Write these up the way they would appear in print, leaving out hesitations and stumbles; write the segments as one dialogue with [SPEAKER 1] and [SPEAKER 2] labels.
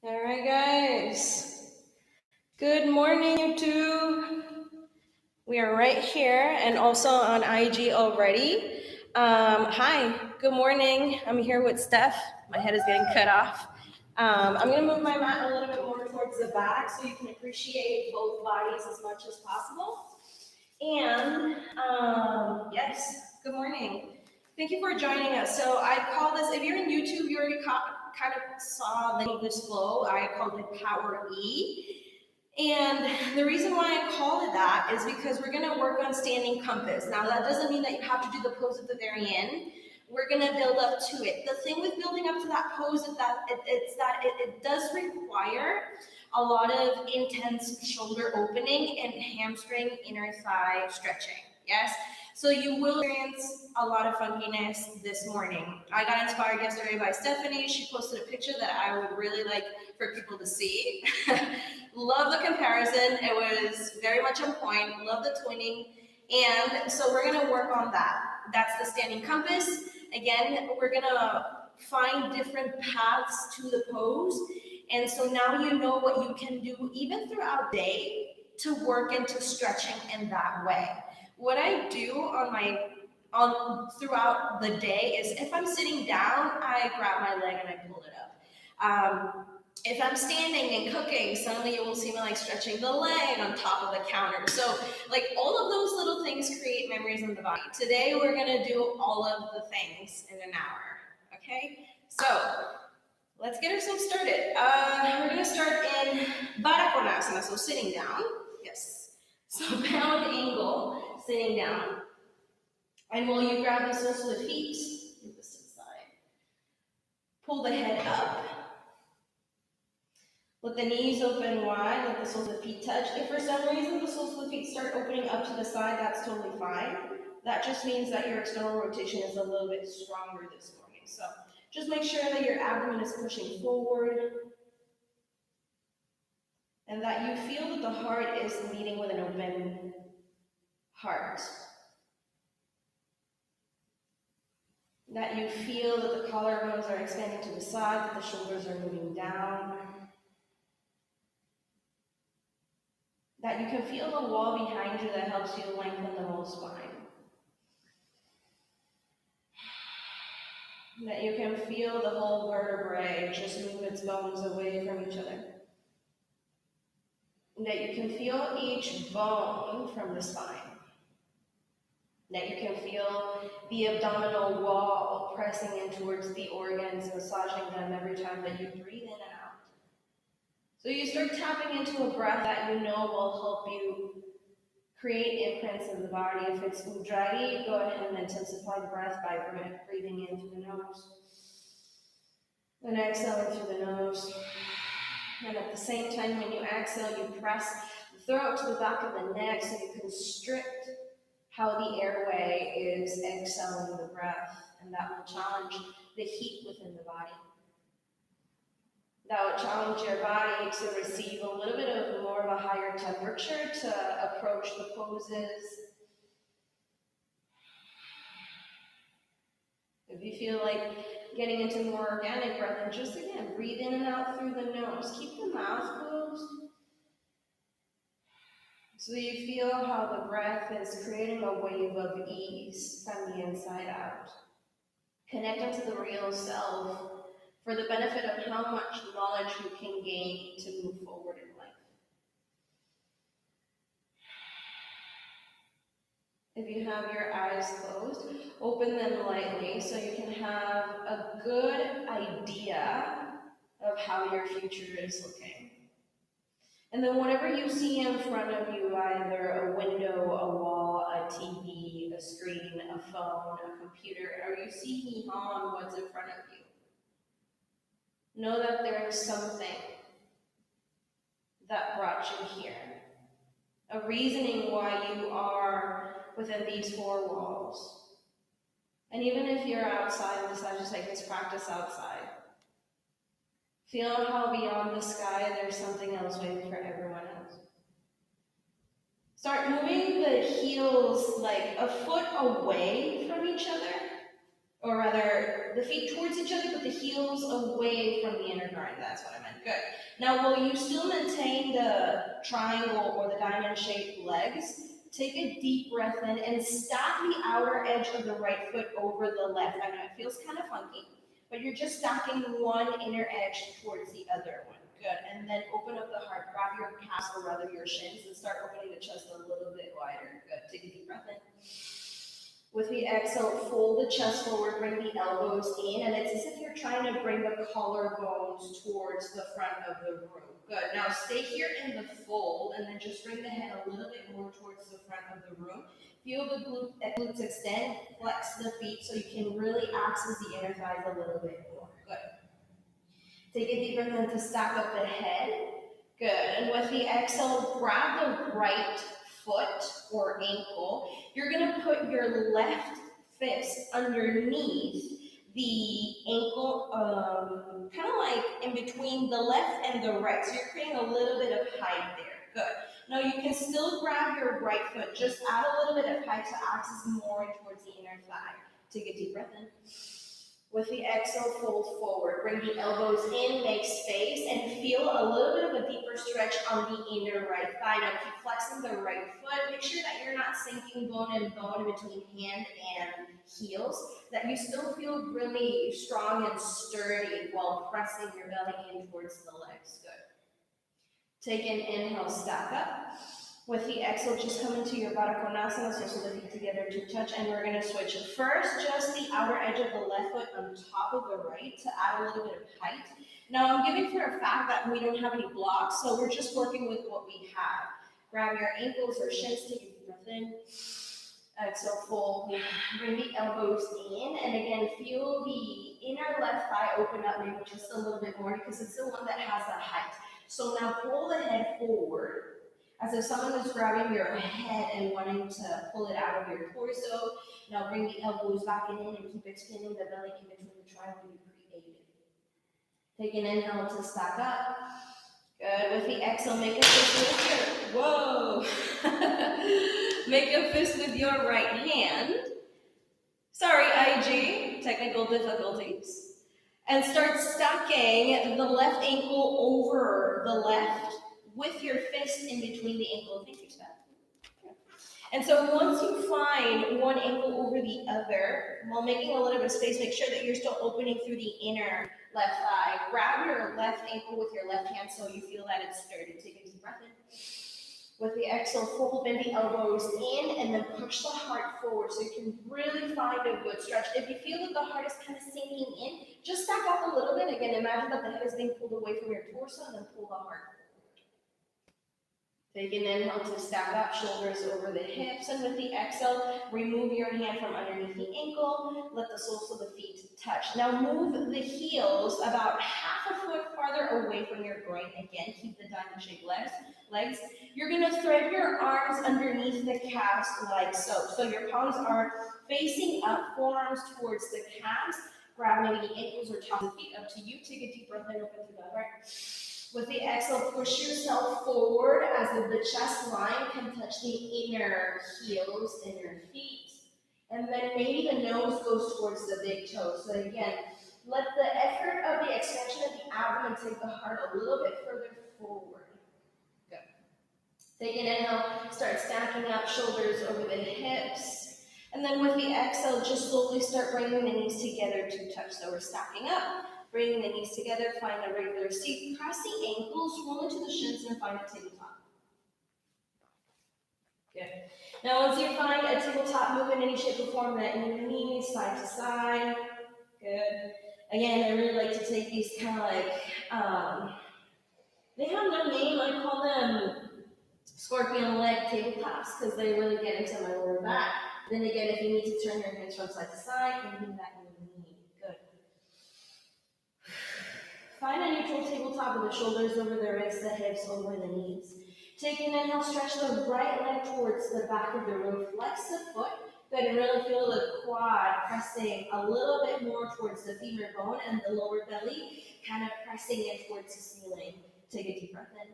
[SPEAKER 1] All right, guys. Good morning, YouTube. We are right here and also on IG already. Hi, good morning. I'm here with Steph. My head is getting cut off. I'm going to move my mat a little bit more towards the back so you can appreciate both bodies as much as possible. And yes, good morning. Thank you for joining us. So I call this, if you're in YouTube, you already kind of saw this flow. I called it Powery. And the reason why I call it that is because we're going to work on standing compass. Now, that doesn't mean that you have to do the pose at the very end. We're going to build up to it. The thing with building up to that pose is that it does require a lot of intense shoulder opening and hamstring inner thigh stretching. Yes? So you will experience a lot of funkiness this morning. I got inspired yesterday by Stephanie. She posted a picture that I would really like for people to see. Love the comparison. It was very much on point. Love the twinning. And so we're going to work on that. That's the standing compass. Again, we're going to find different paths to the pose. And so now you know what you can do even throughout the day to work into stretching in that way. What I do throughout the day is if I'm sitting down, I grab my leg and I pull it up. If I'm standing and cooking, suddenly you will see me like stretching the leg on top of the counter. So like all of those little things create memories in the body. Today we're gonna do all of the things in an hour, okay? So let's get ourselves started. We're gonna start in Baddha Konasana, so sitting down, yes. So pound angle, sitting down. And while you grab the soles of the feet, move this to the side. Pull the head up. Let the knees open wide, let the soles of the feet touch. If for some reason the soles of the feet start opening up to the side, that's totally fine. That just means that your external rotation is a little bit stronger this morning. So just make sure that your abdomen is pushing forward and that you feel that the heart is leading with an open heart. That you feel that the collarbones are expanding to the side, that the shoulders are moving down. That you can feel the wall behind you that helps you lengthen the whole spine. That you can feel the whole vertebrae just move its bones away from each other. That you can feel each bone from the spine. That you can feel the abdominal wall pressing in towards the organs, massaging them every time that you breathe in and out. So you start tapping into a breath that you know will help you create imprints in the body. If it's Ujjayi, go ahead and intensify the breath by breathing in through the nose. And exhaling through the nose. And at the same time, when you exhale, you press the throat to the back of the neck so you constrict how the airway is exhaling the breath. And that will challenge the heat within the body. That would challenge your body to receive a little bit of more of a higher temperature to approach the poses. If you feel like getting into more organic breath, and just again, breathe in and out through the nose. Keep the mouth closed. So you feel how the breath is creating a wave of ease from the inside out. Connecting to the real self for the benefit of how much knowledge you can gain to move forward in life. If you have your eyes closed, open them lightly so you can have a good idea of how your future is looking. And then whatever you see in front of you, either a window, a wall, a TV, a screen, a phone, a computer, or you see me on what's in front of you, know that there is something that brought you here. A reasoning why you are within these four walls. And even if you're outside and decide to take this practice outside, feel how beyond the sky there's something else waiting for everyone else. Start moving the heels like a foot away from each other. or rather the feet towards each other, but the heels away from the inner groin. That's what I meant. Good. Now, will you still maintain the triangle or the diamond-shaped legs? Take a deep breath in and stack the outer edge of the right foot over the left. I know it feels kind of funky, but you're just stacking one inner edge towards the other one. Good. And then open up the heart. Grab your calves, or rather your shins, and start opening the chest a little bit wider. Good. Take a deep breath in. With the exhale, fold the chest forward, bring the elbows in, and it's as if you're trying to bring the collarbones towards the front of the room. Good. Now stay here in the fold, and then just bring the head a little bit more towards the front of the room. Feel the glutes extend, flex the feet so you can really access the inner thighs a little bit more. Good. Take a deep breath in to stack up the head. Good. And with the exhale, grab the right foot or ankle. You're going to put your left fist underneath the ankle, kind of like in between the left and the right. So you're creating a little bit of height there. Good. Now you can still grab your right foot. Just add a little bit of height to access more towards the inner thigh. Take a deep breath in. With the exhale, fold forward. Bring the elbows in, make space, and feel a little bit of a deeper stretch on the inner right thigh. Now keep flexing the right foot. Make sure that you're not sinking bone and bone between hand and heels, that you still feel really strong and sturdy while pressing your belly in towards the legs. Good. Take an inhale, stack up. With the exhale, just come into your Baddha Konasana, so the feet together to touch, and we're going to switch. First, just the outer edge of the left foot on top of the right to add a little bit of height. Now, I'm giving for a fact that we don't have any blocks, so we're just working with what we have. Grab your ankles or shins, take a deep breath in. Exhale, fold. Bring the elbows in, and again, feel the inner left thigh open up maybe just a little bit more because it's the one that has the height. So now pull the head forward, as if someone is grabbing your head and wanting to pull it out of your torso. Now bring the elbows back in and keep expanding the belly in between the triangle you created. Take an inhale to stack up. Good. With the exhale, make a fist with your, whoa! Make a fist with your right hand. Sorry, IG, technical difficulties. And start stacking the left ankle over the left with your fist in between the ankle. Thank you, Steph. And so once you find one ankle over the other, while making a little bit of space, make sure that you're still opening through the inner left thigh. Grab your left ankle with your left hand so you feel that it's sturdy. Take a deep breath in. With the exhale, fold, bend the elbows in, and then push the heart forward so you can really find a good stretch. If you feel that the heart is kind of sinking in, just stack up a little bit. Again, imagine that the head is being pulled away from your torso, and then pull the heart forward. Take an inhale to stack up, shoulders over the hips, and with the exhale, remove your hand from underneath the ankle, let the soles of the feet touch. Now move the heels about half a foot farther away from your groin. Again, keep the diamond-shaped legs. You're going to thread your arms underneath the calves like so. So your palms are facing up, forearms towards the calves. Grab maybe the ankles or tops of the feet, up to you. Take a deep breath in, open through the heart. With the exhale, push yourself forward as if the chest line can touch the inner heels in your feet. And then maybe the nose goes towards the big toe. So again, let the effort of the extension of the abdomen take the heart a little bit further forward. Good. Take an inhale, start stacking up, shoulders over the hips. And then with the exhale, just slowly start bringing the knees together to touch. So we're stacking up. Bring the knees together, find a regular seat, press the ankles, roll into the shins, and find a tabletop. Good. Now, once you find a tabletop, move in any shape or form that your knees side to side. Good. Again, I really like to take these kind of like, they have no name. I call them scorpion leg tabletops because they really get into my lower back. Then again, if you need to turn your hands from side to side, you can do that in your knee. Good. Find a neutral tabletop with the shoulders over the wrists, the hips over the knees. Take an inhale, stretch the right leg towards the back of the room. Flex the foot. Good, and really feel the quad pressing a little bit more towards the femur bone and the lower belly kind of pressing in towards the ceiling. Take a deep breath in.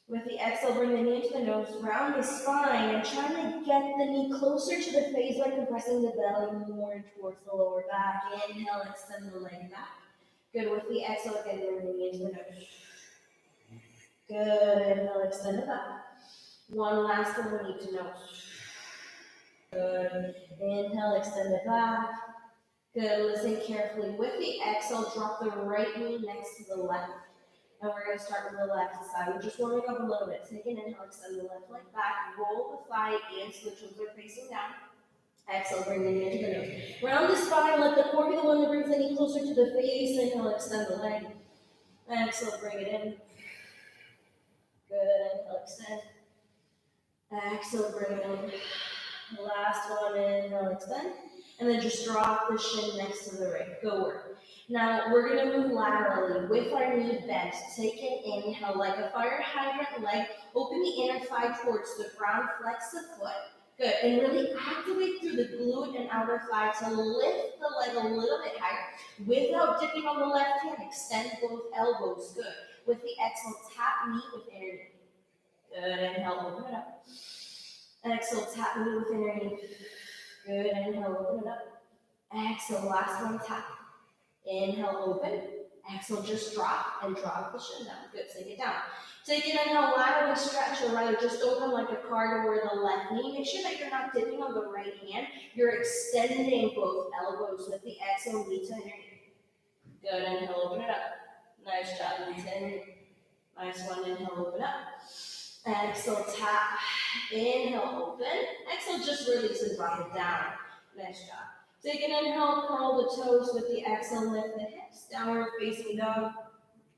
[SPEAKER 1] With the exhale, bring the knee to the nose, round the spine, and try to get the knee closer to the face by compressing the belly more towards the lower back. Inhale, extend the leg back. Good. With the exhale, again, bring the knee into the nose. Good. Inhale, extend it back. One last one, we need to nose. Good. Inhale, extend it back. Good. Listen carefully. With the exhale, drop the right knee next to the left. And we're going to start with the left side. We're just warming up a little bit. Take an inhale, extend the left leg back. Roll the thigh in so the toes are facing down. Exhale, bring the knee into the nose. Round the spine, let the core be the one that brings the knee closer to the face. Inhale, extend the leg. Exhale, bring it in. Good. Inhale, extend. Exhale, bring it in. Last one, inhale, extend. And then just drop the shin next to the ring. Go work. Now, we're going to move laterally with our knee bent. Take an inhale like a fire hydrant leg. Open the inner thigh towards the ground. Flex the foot. Good. And really activate through the glute and outer thigh to lift the leg a little bit higher without dipping on the left hand. Extend both elbows. Good. With the exhale, tap knee with inner knee. Good. Inhale, open it up. Exhale, tap knee with inner knee. Good. Inhale, open it up. Exhale, last one, tap. Inhale, open. Exhale, just drop and drop the shin down. Good, take it down. Take an inhale, laterally stretch your right, just open like a card over the left knee. Make sure that you're not dipping on the right hand. You're extending both elbows with the exhale, knee to knee. Good, inhale, open it up. Nice job, knee to knee. Nice one, inhale, open up. Exhale, tap. Inhale, open. Exhale, just release and drop it down. Nice job. Take an inhale, curl the toes with the exhale, lift the hips, downward facing dog.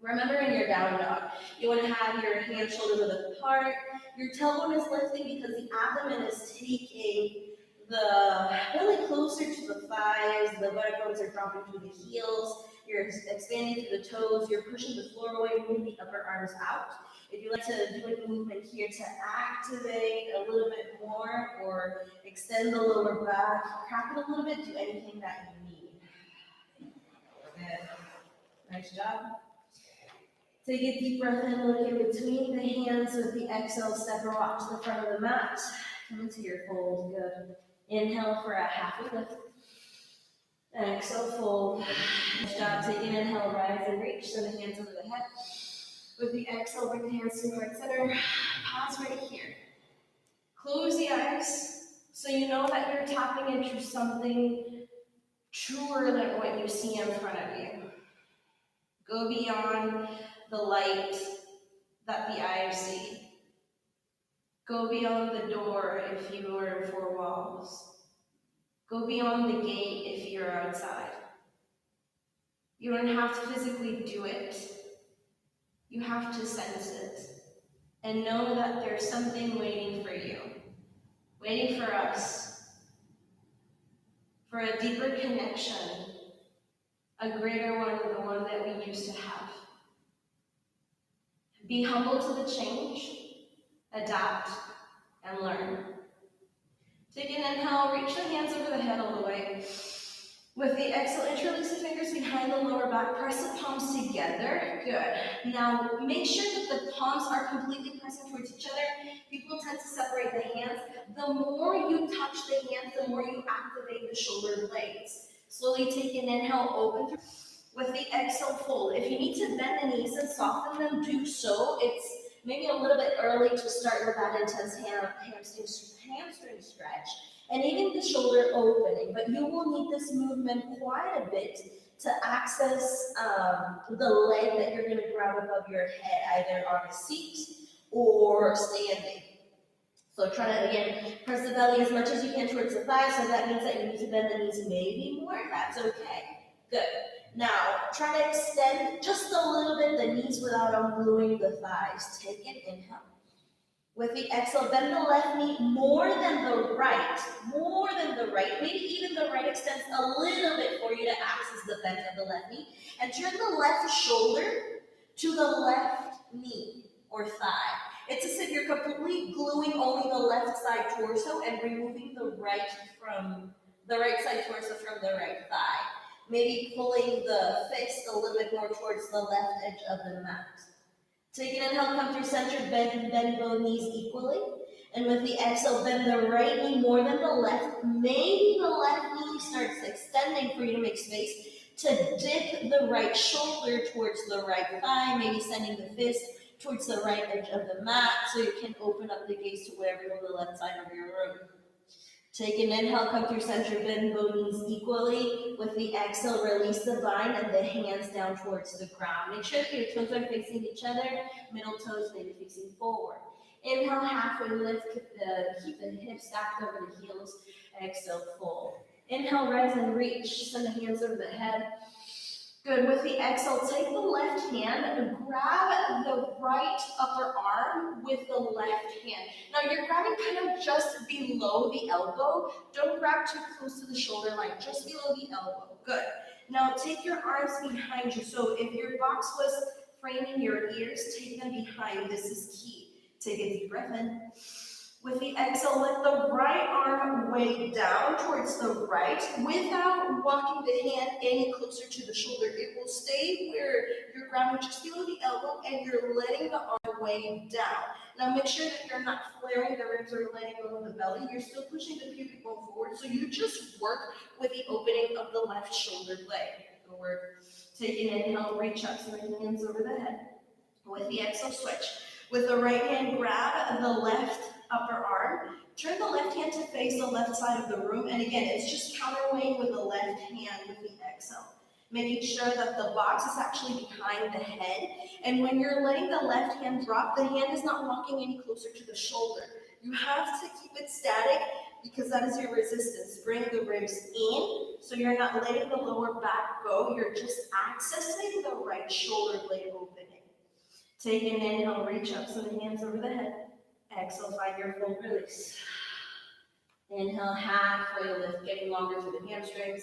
[SPEAKER 1] Remember in your down dog, you want to have your hand shoulder width apart. Your tailbone is lifting because the abdomen is taking the belly closer to the thighs. The butt bones are dropping through the heels. You're expanding through the toes. You're pushing the floor away, moving the upper arms out. If you like to do any movement here to activate a little bit more or extend the lower back, crack it a little bit, do anything that you need. Good. Nice job. Take a deep breath in, look in between the hands with the exhale, step or walk to the front of the mat. Come into your fold. Good. Inhale for a half a lift. Exhale, fold. Nice job. Take an inhale, rise and reach. Send the hands over the head. With the exhale, bring the hands to the right center. Pause right here. Close the eyes so you know that you're tapping into something truer than what you see in front of you. Go beyond the light that the eyes see. Go beyond the door if you are in four walls. Go beyond the gate if you're outside. You don't have to physically do it. You have to sense it and know that there's something waiting for you, waiting for us, for a deeper connection, a greater one than the one that we used to have. Be humble to the change, adapt, and learn. Take an inhale, reach the hands over the head all the way. With the exhale, interlace the fingers behind the lower back, press the palms together. Good. Now, make sure that the palms are completely pressing towards each other. People tend to separate the hands. The more you touch the hands, the more you activate the shoulder blades. Slowly take an inhale, open. With the exhale, fold. If you need to bend the knees and soften them, do so. It's maybe a little bit early to start with that intense hamstring stretch. And even the shoulder opening, but you will need this movement quite a bit to access the leg that you're going to grab above your head, either on a seat or standing. So try to, again, press the belly as much as you can towards the thighs, so that means that you need to bend the knees maybe more. That's okay. Good. Now, try to extend just a little bit the knees without ungluing the thighs. Take an inhale. With the exhale, bend the left knee more than the right. Maybe even the right extends a little bit for you to access the bend of the left knee. And turn the left shoulder to the left knee or thigh. It's as if you're completely gluing only the left side torso and removing the right side torso from the right thigh. Maybe pulling the fist a little bit more towards the left edge of the mat. Take an inhale, come through center, bend both knees equally. And with the exhale, bend the right knee more than the left. Maybe the left knee starts extending for you to make space to dip the right shoulder towards the right thigh, maybe sending the fist towards the right edge of the mat so you can open up the gaze to whatever on the left side of your room. Take an inhale, come through center, bend both knees equally. With the exhale, release the bind and the hands down towards the ground. Make sure that your toes are facing each other, middle toes maybe facing forward. Inhale, halfway lift, keep the hips stacked over the heels. Exhale, fold. Inhale, rise and reach. Send the hands over the head. Good. With the exhale, take the left hand and grab the right upper arm with the left hand. Now you're grabbing kind of just below the elbow. Don't grab too close to the shoulder line, just below the elbow. Good. Now take your arms behind you. So if your box was framing your ears, take them behind. This is key. Take a deep breath in. With the exhale, let the right arm weigh down towards the right without walking the hand any closer to the shoulder. It will stay where you're grabbing just below the elbow and you're letting the arm weigh down. Now make sure that you're not flaring the ribs or letting go of the belly. You're still pushing the pubic bone forward, so you just work with the opening of the left shoulder blade. Good work. Take an inhale, reach up, so the hands over the head. With the exhale, switch. With the right hand, grab the left upper arm. Turn the left hand to face the left side of the room. And again, it's just counterweighing with the left hand with the exhale. Making sure that the box is actually behind the head. And when you're letting the left hand drop, the hand is not walking any closer to the shoulder. You have to keep it static because that is your resistance. Bring the ribs in, so you're not letting the lower back go. You're just accessing the right shoulder blade opening. Take an inhale, reach up, so the hands over the head. Exhale, find your full release. Inhale, halfway lift, getting longer through the hamstrings.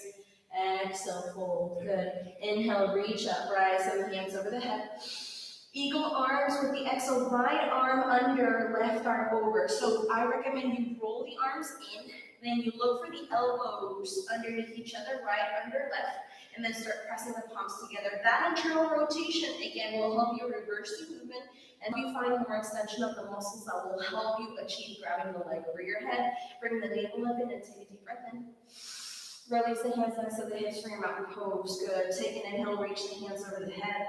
[SPEAKER 1] Exhale, fold. Good. Inhale, reach up, rise, so the hands over the head. Eagle arms with the exhale, right arm under, left arm over. So I recommend you roll the arms in, then you look for the elbows underneath each other, right under, left. And then start pressing the palms together. That internal rotation, again, will help you reverse the movement and you find more extension of the muscles that will help you achieve grabbing the leg over your head. Bring the navel up in and take a deep breath in. Release the hands next to the hips for your mountain pose. Good. Take an inhale, reach the hands over the head.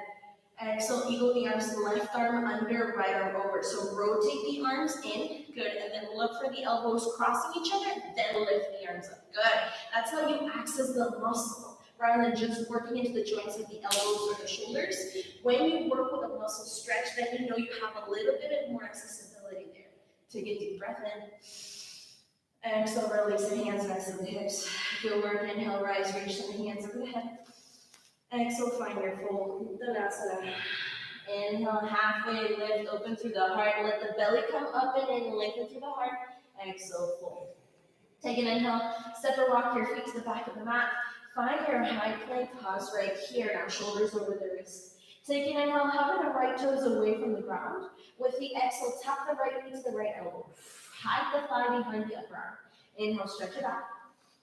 [SPEAKER 1] Exhale, eagle the arms, left arm under, right arm over. So rotate the arms in. Good. And then look for the elbows crossing each other. Then lift the arms up. Good. That's how you access the muscle, rather than just working into the joints of the elbows or the shoulders. When you work with a muscle stretch, then you know you have a little bit more accessibility there. Take a deep breath in. Exhale, release the hands next to the hips. Good work. Inhale, rise, reach the hands over the head. Exhale, find your full Uttanasana. Inhale, halfway lift, open through the heart. Let the belly come up and lengthen through the heart. Exhale, fold. Take an inhale, step or rock your feet to the back of the mat. Find your high plank, pause right here. Now shoulders over the wrists. Take an inhale, hover the right toes away from the ground. With the exhale, tap the right knee to the right elbow. Hide the thigh behind the upper arm. Inhale, stretch it back.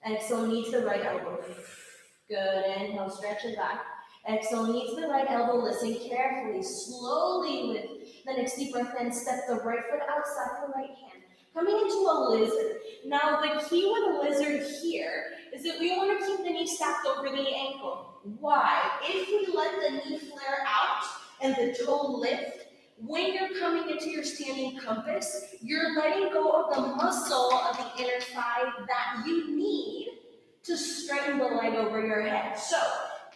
[SPEAKER 1] Exhale, knee to the right elbow. Good. Inhale, stretch it back. Exhale, knee to the right elbow. Listen carefully, slowly with the next deep breath in. Step the right foot outside the right hand. Coming into a lizard. Now the key with a lizard here is that we want to keep the knee stacked over the ankle. Why? If we let the knee flare out and the toe lift, when you're coming into your standing compass, you're letting go of the muscle of the inner thigh that you need to straighten the leg over your head. So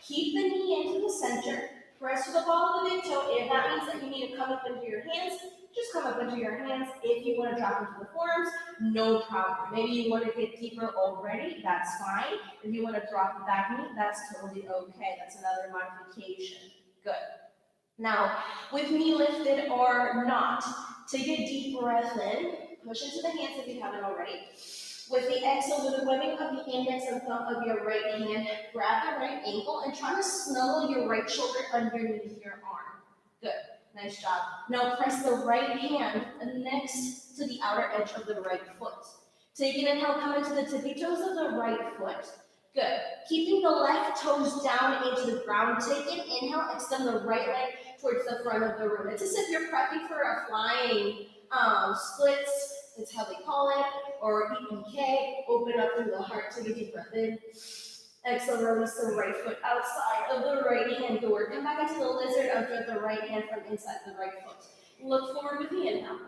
[SPEAKER 1] keep the knee into the center, press to the ball of the big toe. If that means that you need to come up into your hands, just come up into your hands. If you want to drop into the forearms, no problem. Maybe you want to get deeper already, that's fine. If you want to drop the back knee, that's totally okay. That's another modification. Good. Now, with knee lifted or not, take a deep breath in, push into the hands if you haven't already. With the exhale, with the webbing of the index and thumb of your right hand, grab the right ankle and try to snuggle your right shoulder underneath your arm. Good. Nice job. Now press the right hand next to the outer edge of the right foot. Take an inhale, come into the tippy toes of the right foot. Good. Keeping the left toes down into the ground. Take an inhale, extend the right leg towards the front of the room. It's as if you're prepping for a flying splits. It's how they call it, or EPK. Open up through the heart. Take a deep breath in. Exhale, release the right foot outside of the right hand door. Come back into the lizard under the right hand from inside the right foot. Look forward with the inhale.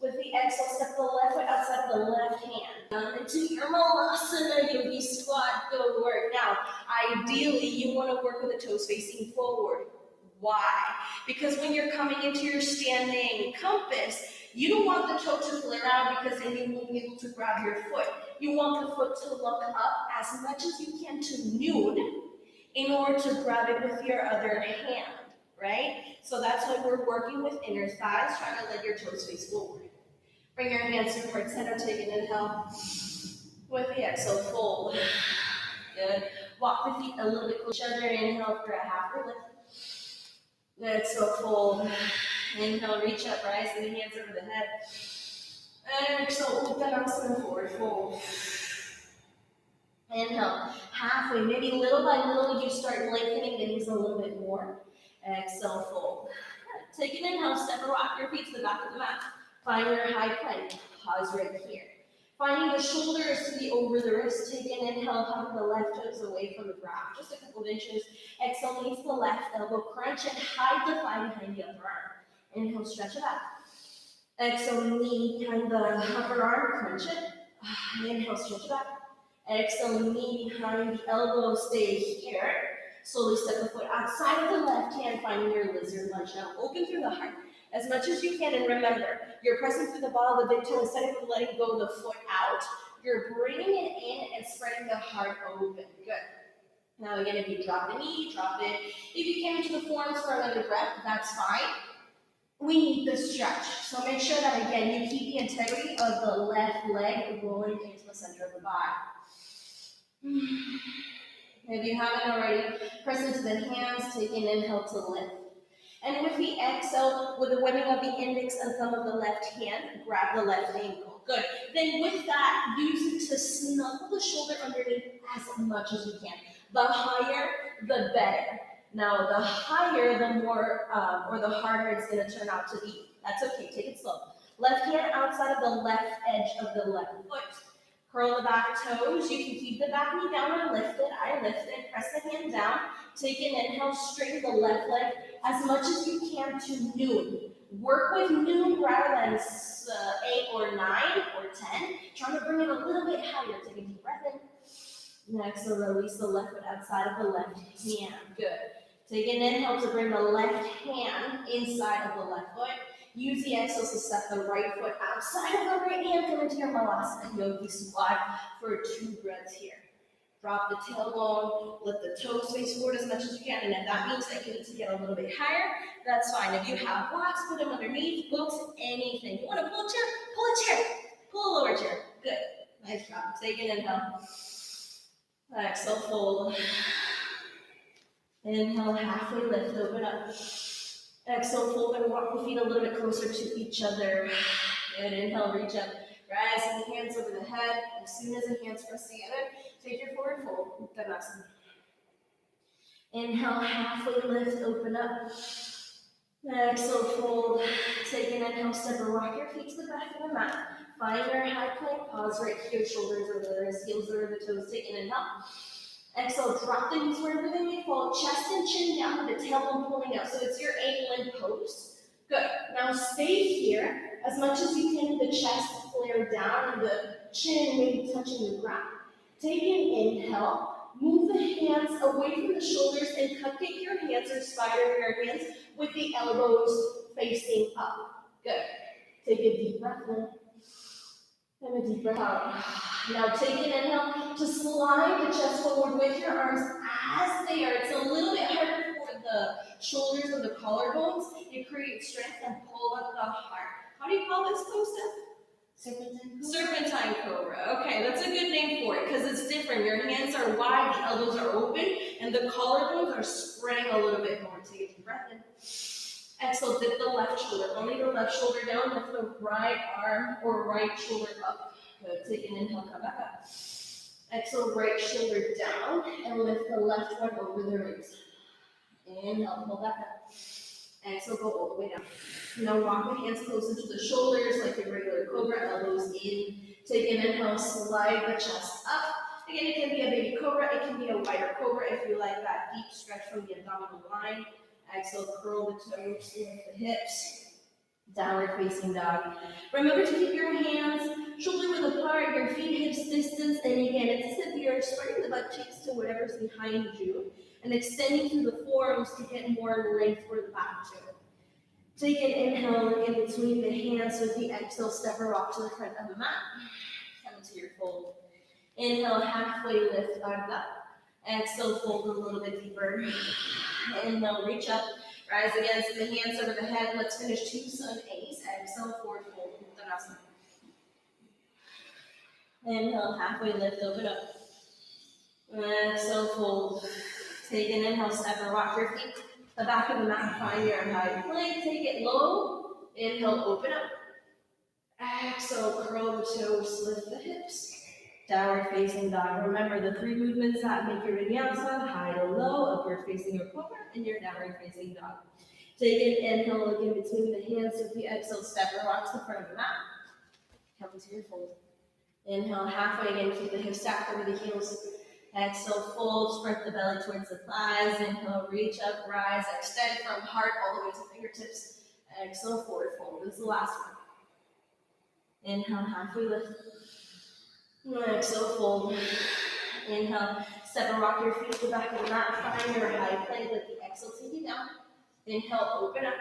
[SPEAKER 1] With the exhale, step the left foot outside the left hand. Down into your Malasana Yogi squat. Go work. Now, ideally, you want to work with the toes facing forward. Why? Because when you're coming into your standing compass, you don't want the toe to flare out because then you won't be able to grab your foot. You want the foot to look up as much as you can to noon in order to grab it with your other hand, right? So that's why we're working with inner thighs, trying to let your toes face forward. Bring your hands to heart center, take an inhale. With the exhale, fold. Good. Walk the feet a little bit closer to each other. Inhale for a half lift. Exhale, fold. Inhale, reach up, rise the hands over the head. And exhale, Uttanasana, forward fold. Inhale, halfway, maybe little by little you start lengthening the knees a little bit more. Exhale, fold. Take an inhale, step or rock your feet to the back of the mat. Find your high plank, pause right here. Finding the shoulders to be over the wrist, take an inhale, hug the left toes away from the ground, just a couple of inches. Exhale, knees to the left elbow, crunch and hide the thigh behind the upper arm. Inhale, stretch it out. Exhale, knee behind the upper arm, crunch it. Inhale, stretch it out. Exhale, knee behind the elbow, stay here. Slowly step the foot outside of the left hand, finding your lizard lunge. Now, open through the heart as much as you can, and remember, you're pressing through the ball of the big toe instead of letting go of the foot out. You're bringing it in and spreading the heart open. Good. Now, again, if you drop the knee, drop it. If you came into the forearms for another breath, that's fine. We need the stretch. So make sure that, again, you keep the integrity of the left leg rolling into the center of the body. If you haven't already, press into the hands, take an inhale to lift. And with the exhale, with the winning of the index and thumb of the left hand, grab the left ankle. Good. Then with that, use it to snuggle the shoulder underneath as much as you can. The higher, the better. Now, the higher, the more, or the harder it's going to turn out to be. That's okay. Take it slow. Left hand outside of the left edge of the left foot. Curl the back toes. You can keep the back knee down or lift it. I lift it. Press the hand down. Take an inhale. Straighten the left leg as much as you can to noon. Work with noon rather than 8 or 9 or 10. Trying to bring it a little bit higher. Take a deep breath in. Next, so release the left foot outside of the left hand. Good. Take an inhale to bring the left hand inside of the left foot. Use the exhale to step the right foot outside of the right hand. Come into your Malasana Yogi squat for 2 breaths here. Drop the tailbone, let the toes face forward as much as you can. And if that means that you need to get a little bit higher, that's fine. If you have blocks, put them underneath, books, anything. You want to pull a chair? Pull a chair. Pull a lower chair. Good. Nice job. Take an inhale. Exhale, fold. Inhale, halfway lift, open up. Exhale, fold and walk the feet a little bit closer to each other. Good. Inhale, reach up. Rise the hands over the head. As soon as the hands press together, take your forward fold. Uttanasana. Inhale, halfway lift, open up. Exhale, fold. Take an inhale, step or rock your feet to the back of the mat. Find your high plank. Pause right here. Shoulders over the wrists, heels over the toes. Take an inhale. Exhale, drop the knees wherever they may fall. Chest and chin down with the tailbone pulling out. So it's your ankle in pose. Good. Now stay here as much as you can. The chest flare down and the chin maybe touching the ground. Take an inhale. Move the hands away from the shoulders and cupcake your hands or spider your hands with the elbows facing up. Good. Take a deep breath in. And a deep breath out. Now take an inhale to slide the chest forward with your arms as they are. It's a little bit harder for the shoulders and the collarbones. It creates strength and pull up the heart. How do you call this pose, Steph? Serpentine cobra. Okay, that's a good name for it because it's different. Your hands are wide, the elbows are open, and the collarbones are spreading a little bit more. Take a deep breath in. Exhale, dip the left shoulder. Only the left shoulder down, lift the right arm or right shoulder up. Good. Take an inhale, come back up. Exhale, right shoulder down and lift the left one over the right. Inhale, pull back up. Exhale, go all the way down. Now walk the hands close into the shoulders like your regular cobra, elbows in. Take an inhale, slide the chest up. Again, it can be a baby cobra, it can be a wider cobra if you like that deep stretch from the abdominal line. Exhale, curl the toes, lift the hips. Downward facing dog. Remember to keep your hands shoulder width apart, your feet hips distance, and again, it's as if you're spreading the butt cheeks to whatever's behind you and extending through the forearms to get more length for the back too. Take an inhale, look in between the hands with the exhale, step or rock to the front of the mat. Come into your fold. Inhale, halfway lift arms up. Exhale, fold a little bit deeper. Inhale, reach up. Rise again, send the hands over the head. Let's finish two sun A's. Exhale, forward fold. Uttanasana. Inhale, halfway lift, open up. Exhale, fold. Take an inhale, step or rock your feet. The back of the mat, find your high plank. Take it low. Inhale, open up. Exhale, curl the toes, lift the hips. Downward facing dog. Remember the three movements that make your vinyasa: high to low, upward facing your cobra, and your downward facing dog. Take an inhale, look in between the hands with the exhale, step or rock to the front of the mat. Come to your fold. Inhale, halfway again, keep the hips stacked over the heels. Exhale, fold, spread the belly towards the thighs. Inhale, reach up, rise, extend from heart all the way to fingertips. Exhale, forward fold. This is the last one. Inhale, halfway lift. Exhale, fold. Inhale, step and rock your feet to the back of the mat. Find your high plank. Let the exhale take you down. Inhale, open up.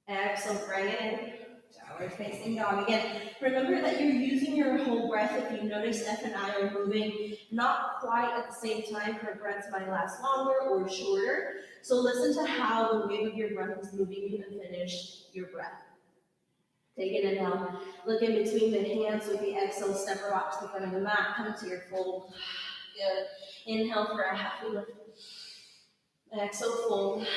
[SPEAKER 1] Exhale, bring it in. Downward facing dog. Again, remember that you're using your whole breath. If you notice, Steph and I are moving not quite at the same time. Her breaths might last longer or shorter. So listen to how the wave of your breath is moving you to finish your breath. Take an inhale. Look in between the hands with the exhale. Step or rock to the front of the mat. Come to your fold. Good. Inhale for a halfway lift. Exhale, fold.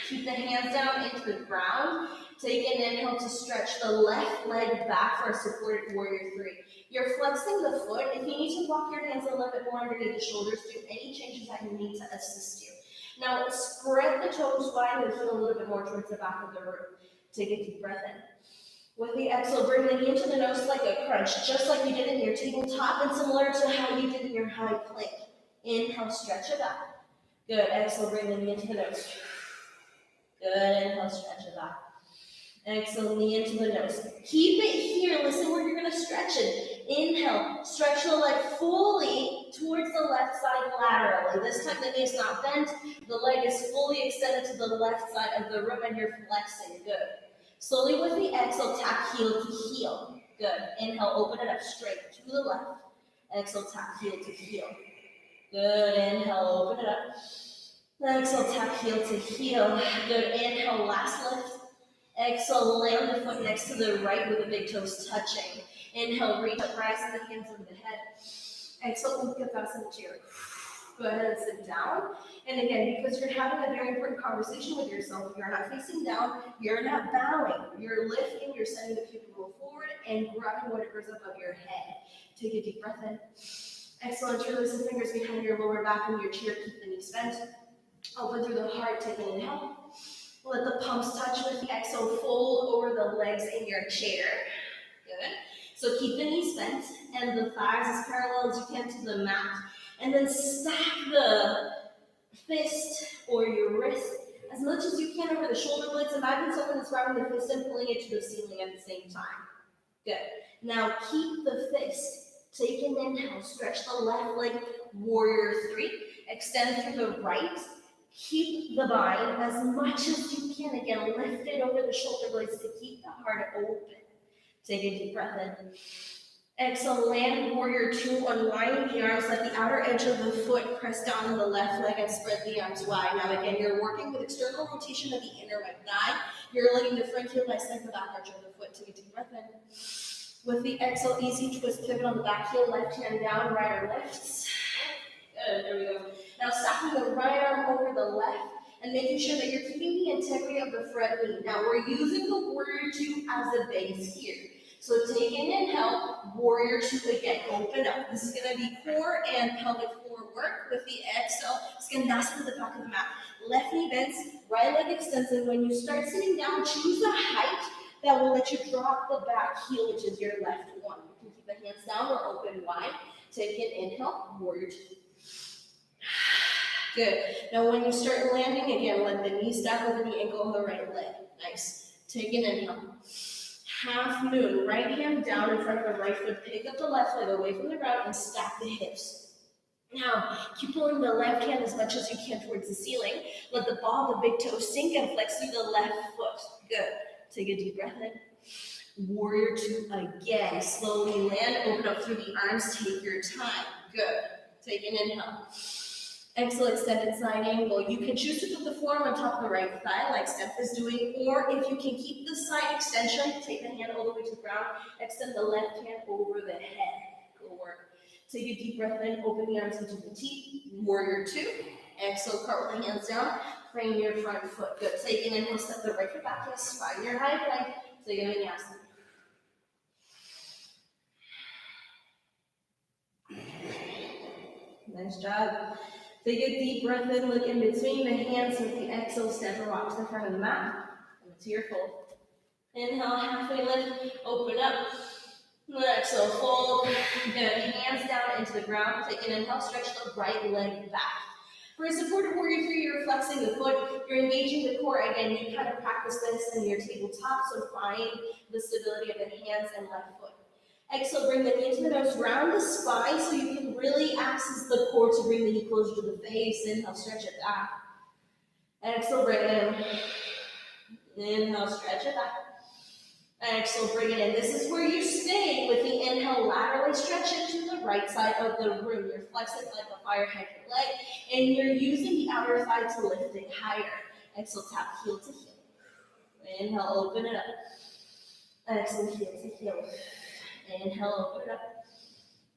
[SPEAKER 1] Keep the hands down into the ground. Take an inhale to stretch the left leg back for a supported warrior three. You're flexing the foot. If you need to walk your hands a little bit more underneath the shoulders, do any changes that you need to assist you. Now, spread the toes wide and heel a little bit more towards the back of the room. Take a deep breath in. With the exhale, bring the knee into the nose like a crunch, just like you did in your tabletop and similar to how you did in your high plank. Inhale, stretch it back. Good. Exhale, bring the knee into the nose. Good. Inhale, stretch it back. Exhale, knee into the nose. Keep it here. Listen where you're going to stretch it. Inhale, stretch the leg fully towards the left side laterally. This time the knee is not bent. The leg is fully extended to the left side of the room and you're flexing. Good. Slowly with the exhale, tap heel to heel. Good. Inhale, open it up straight to the left. Exhale, tap heel to heel. Good. Inhale, open it up. Exhale, tap heel to heel. Good. Inhale, last lift. Exhale, land the foot next to the right with the big toes touching. Inhale, reach up, rise the hands over the head. Exhale, Uttanasana chair. Go ahead and sit down. And again, because you're having a very important conversation with yourself, you're not facing down, you're not bowing. You're lifting, you're sending the pupil forward and grabbing whatever's above your head. Take a deep breath in. Excellent. Release the fingers behind your lower back in your chair. Keep the knees bent. Open through the heart. Take an inhale. Let the palms touch with the exhale. Fold over the legs in your chair. Good. So keep the knees bent and the thighs as parallel as you can to the mat. And then stack the fist or your wrist as much as you can over the shoulder blades. Imagine someone is grabbing the fist and pulling it to the ceiling at the same time. Good. Now keep the fist. Take an inhale. Stretch the left leg, warrior three. Extend through the right. Keep the bind as much as you can. Again, lift it over the shoulder blades to keep the heart open. Take a deep breath in. Exhale, land warrior two. Unwind the arms. Let the outer edge of the foot press down on the left leg and spread the arms wide. Now again, you're working with external rotation of the inner right thigh. You're letting the front heel dissect the back arch of the foot. Take a deep breath in. With the exhale, easy twist, pivot on the back heel, left hand down, right arm lifts. Good, there we go. Now stacking the right arm over the left and making sure that you're keeping the integrity of the front knee. Now we're using the warrior two as a base here. So take an inhale, warrior two again, open up. This is gonna be core and pelvic floor work with the exhale. Skandasana to the back of the mat. Left knee bends, right leg extends, and when you start sitting down, choose a height that will let you drop the back heel, which is your left one. You can keep the hands down or open wide. Take an inhale, warrior two. Good. Now when you start landing again, let the knee stack over the ankle of the right leg. Nice. Take an inhale. Half moon, right hand down in front of the right foot. Pick up the left leg away from the ground and stack the hips. Now, keep pulling the left hand as much as you can towards the ceiling. Let the ball of the big toe sink and flex through the left foot. Good. Take a deep breath in. Warrior two again. Slowly land, open up through the arms, take your time. Good. Take an inhale. Exhale, extended side angle. You can choose to put the forearm on top of the right thigh, like Steph is doing, or if you can keep the side extension, take the hand all the way to the ground, extend the left hand over the head. Good work. Take a deep breath in, open the arms into the teeth, warrior two. Exhale, cartwheel the hands down, frame your front foot. Good. Take an inhale, step the right foot back, yes, find your high plank. Take a vinyasa. Nice job. Take a deep breath in, look in between the hands with the exhale, step or walk to the front of the mat. To your fold. Inhale, halfway lift, open up. Exhale, fold. Good. Hands down into the ground. Take an inhale, stretch the right leg back. For a supported warrior three, you're flexing the foot, you're engaging the core. Again, you kind of practice this in your tabletop, so find the stability of the hands and left foot. Exhale, bring the knee to the nose, round the spine so you can really access the core to bring the knee closer to the face. Inhale, stretch it back. Exhale, bring it in. Inhale, stretch it back. Exhale, bring it in. This is where you stay with the inhale, laterally stretch into the right side of the room. You're flexing like a fire hydrant leg, and you're using the outer thigh to lift it higher. Exhale, tap heel to heel. Inhale, open it up. Exhale, heel to heel. Inhale, open it up.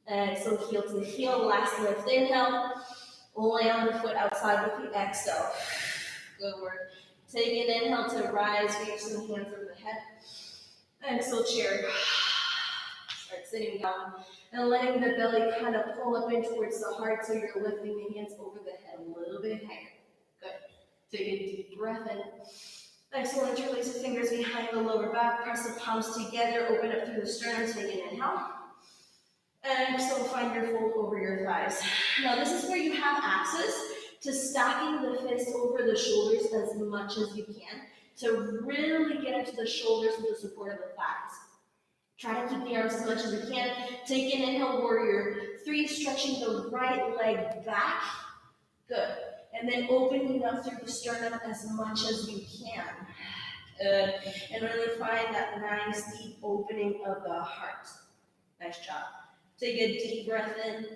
[SPEAKER 1] Exhale, heel to heel. Last lift, inhale. Lay on the foot outside with the exhale. Good work. Take an inhale to rise, reach the hands over the head. Exhale, chair. Start sitting down and letting the belly kind of pull up in towards the heart so you're lifting the hands over the head a little bit higher. Good. Take a deep breath in. Exhale, interlace the fingers behind the lower back. Press the palms together. Open up through the sternum. Take an inhale. Exhale, find your fold over your thighs. Now, this is where you have access to stacking the fists over the shoulders as much as you can to really get into the shoulders with the support of the thighs. Try to keep the arms as much as you can. Take an inhale, warrior three, stretching the right leg back. Good. And then opening up through the sternum as much as you can. Good. And really find that nice deep opening of the heart. Nice job. Take a deep breath in.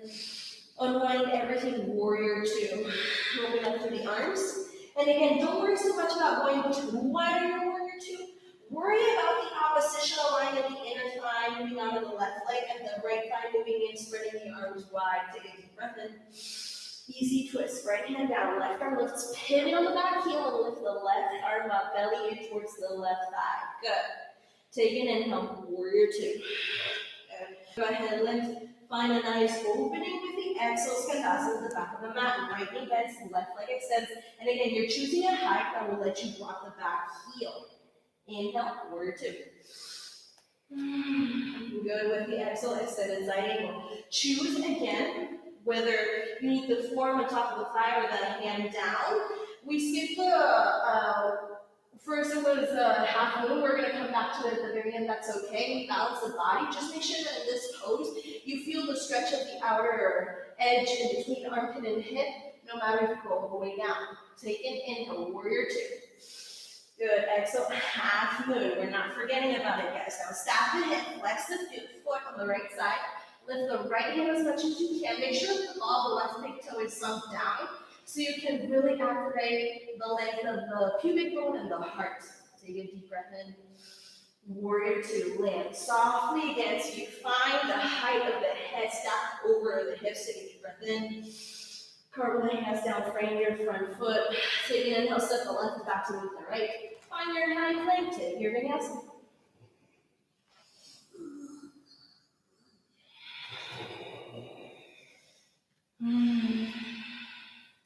[SPEAKER 1] Unwind everything, warrior two. Open up through the arms. And again, don't worry so much about going too wide on your warrior two. Worry about the oppositional line of the inner thigh moving out of the left leg and the right thigh moving in, spreading the arms wide. Take a deep breath in. Easy twist. Right hand down, left arm lifts. Pivot on the back heel and lift the left arm up, belly in towards the left thigh. Good. Take an inhale, warrior two. Good. Go ahead, lift. Find a nice opening with the exhale, skandasana to the back of the mat. Right knee bends, left leg extends. And again, you're choosing a height that will let you drop the back heel. Inhale, warrior two. Good with the exhale, extended side angle. Choose again whether you need the forearm on top of the thigh or the hand down. We skipped the first it was half moon. We're going to come back to it at the very end. That's okay. We balance the body. Just make sure that in this pose, you feel the stretch of the outer edge in between armpit and hip, no matter if you go all the way down. Take an inhale, warrior two. Good. Exhale, half moon. We're not forgetting about it, guys. Now stack the hip, flex the foot on the right side. Lift the right hand as much as you can. Make sure that the ball, the left big toe is sunk down so you can really activate the length of the pubic bone and the heart. Take a deep breath in. Warrior two. Land softly again so you find the height of the head stacked over the hips. Take a deep breath in. Cartwheel the hands down, frame your front foot. Take an inhale, step the left back to meet the right. Find your high plank, take your vinyasa.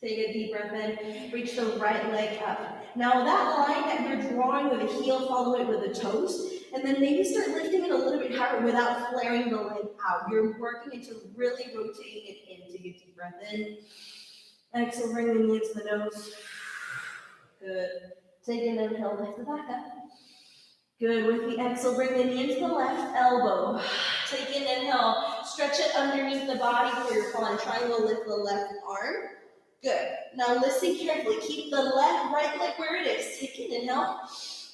[SPEAKER 1] Take a deep breath in, reach the right leg up. Now that line that you're drawing with the heel, follow it with the toes, and then maybe start lifting it a little bit higher without flaring the leg out. You're working into really rotating it in. Take a deep breath in. Exhale, bring the knee into the nose. Good. Take an inhale, lift the back up. Good. With the exhale, bring the knee into the left elbow. Take an inhale, stretch it underneath the body for your fallen triangle, lift the left arm. Good. Now listen carefully. Keep the right leg where it is. Take an inhale.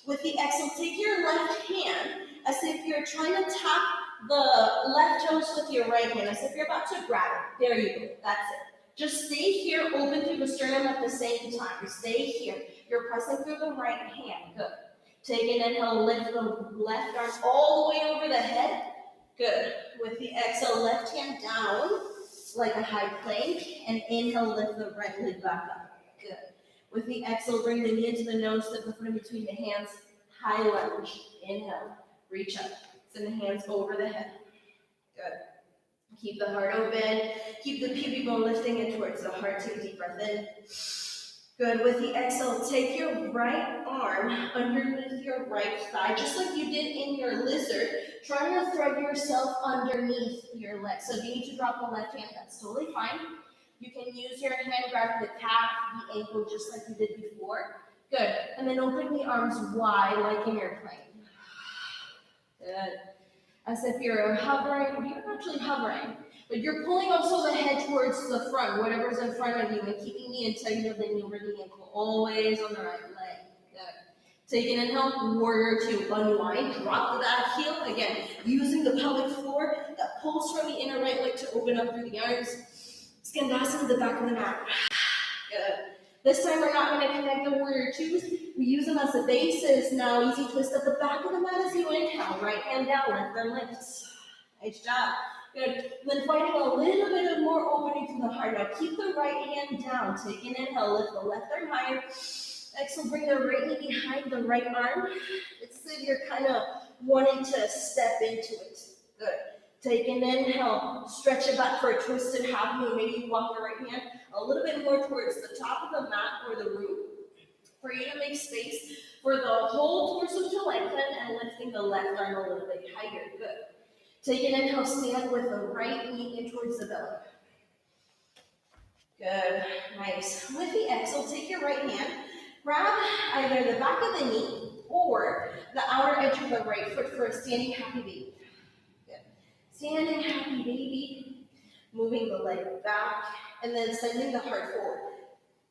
[SPEAKER 1] With the exhale, take your left hand as if you're trying to tap the left toes with your right hand, as if you're about to grab it. There you go. That's it. Just stay here, open through the sternum at the same time. Stay here. You're pressing through the right hand. Good. Take an inhale, lift the left arm all the way over the head. Good. With the exhale, left hand down like a high plank, and inhale, lift the right leg back up. Good. With the exhale, bring the knee into the nose, step the foot in between the hands, high lunge. Inhale, reach up. Send the hands over the head. Good. Keep the heart open. Keep the pubic bone lifting in towards the heart. Take a deep breath in. Good. With the exhale, take your right arm underneath your right thigh, just like you did in your lizard, trying to thread yourself underneath your leg. So if you need to drop the left hand, that's totally fine. You can use your hand grab the calf, the ankle, just like you did before. Good. And then open the arms wide like in your plane. Good. As if you're hovering, you're not actually hovering, but you're pulling also the head towards the front, whatever's in front of you, and keeping the integrity of the knee over the ankle, always on the right leg. Good. Take an inhale, warrior two, unwind, drop that heel, again, using the pelvic floor that pulls from the inner right leg to open up through the arms. Skandasana to the back of the mat. Good. This time we're not going to connect the warrior twos. We use them as a basis. Now easy twist at the back of the mat as you inhale. Right hand down, left arm lifts. Nice job. Good. Then finding a little bit of more opening to the heart. Now keep the right hand down. Take an inhale, lift the left arm higher. Exhale, bring the right knee behind the right arm. It's as if you're kind of wanting to step into it. Good. Take an inhale, stretch it back for a twisted half moon. Maybe you walk the right hand a little bit more towards the top of the mat or the roof for you to make space for the whole torso to lengthen and lifting the left arm a little bit higher. Good. Take an inhale, stand with the right knee in towards the belly. Good. Nice. With the exhale, take your right hand, grab either the back of the knee or the outer edge of the right foot for a standing happy baby. Standing happy baby, moving the leg back, and then sending the heart forward.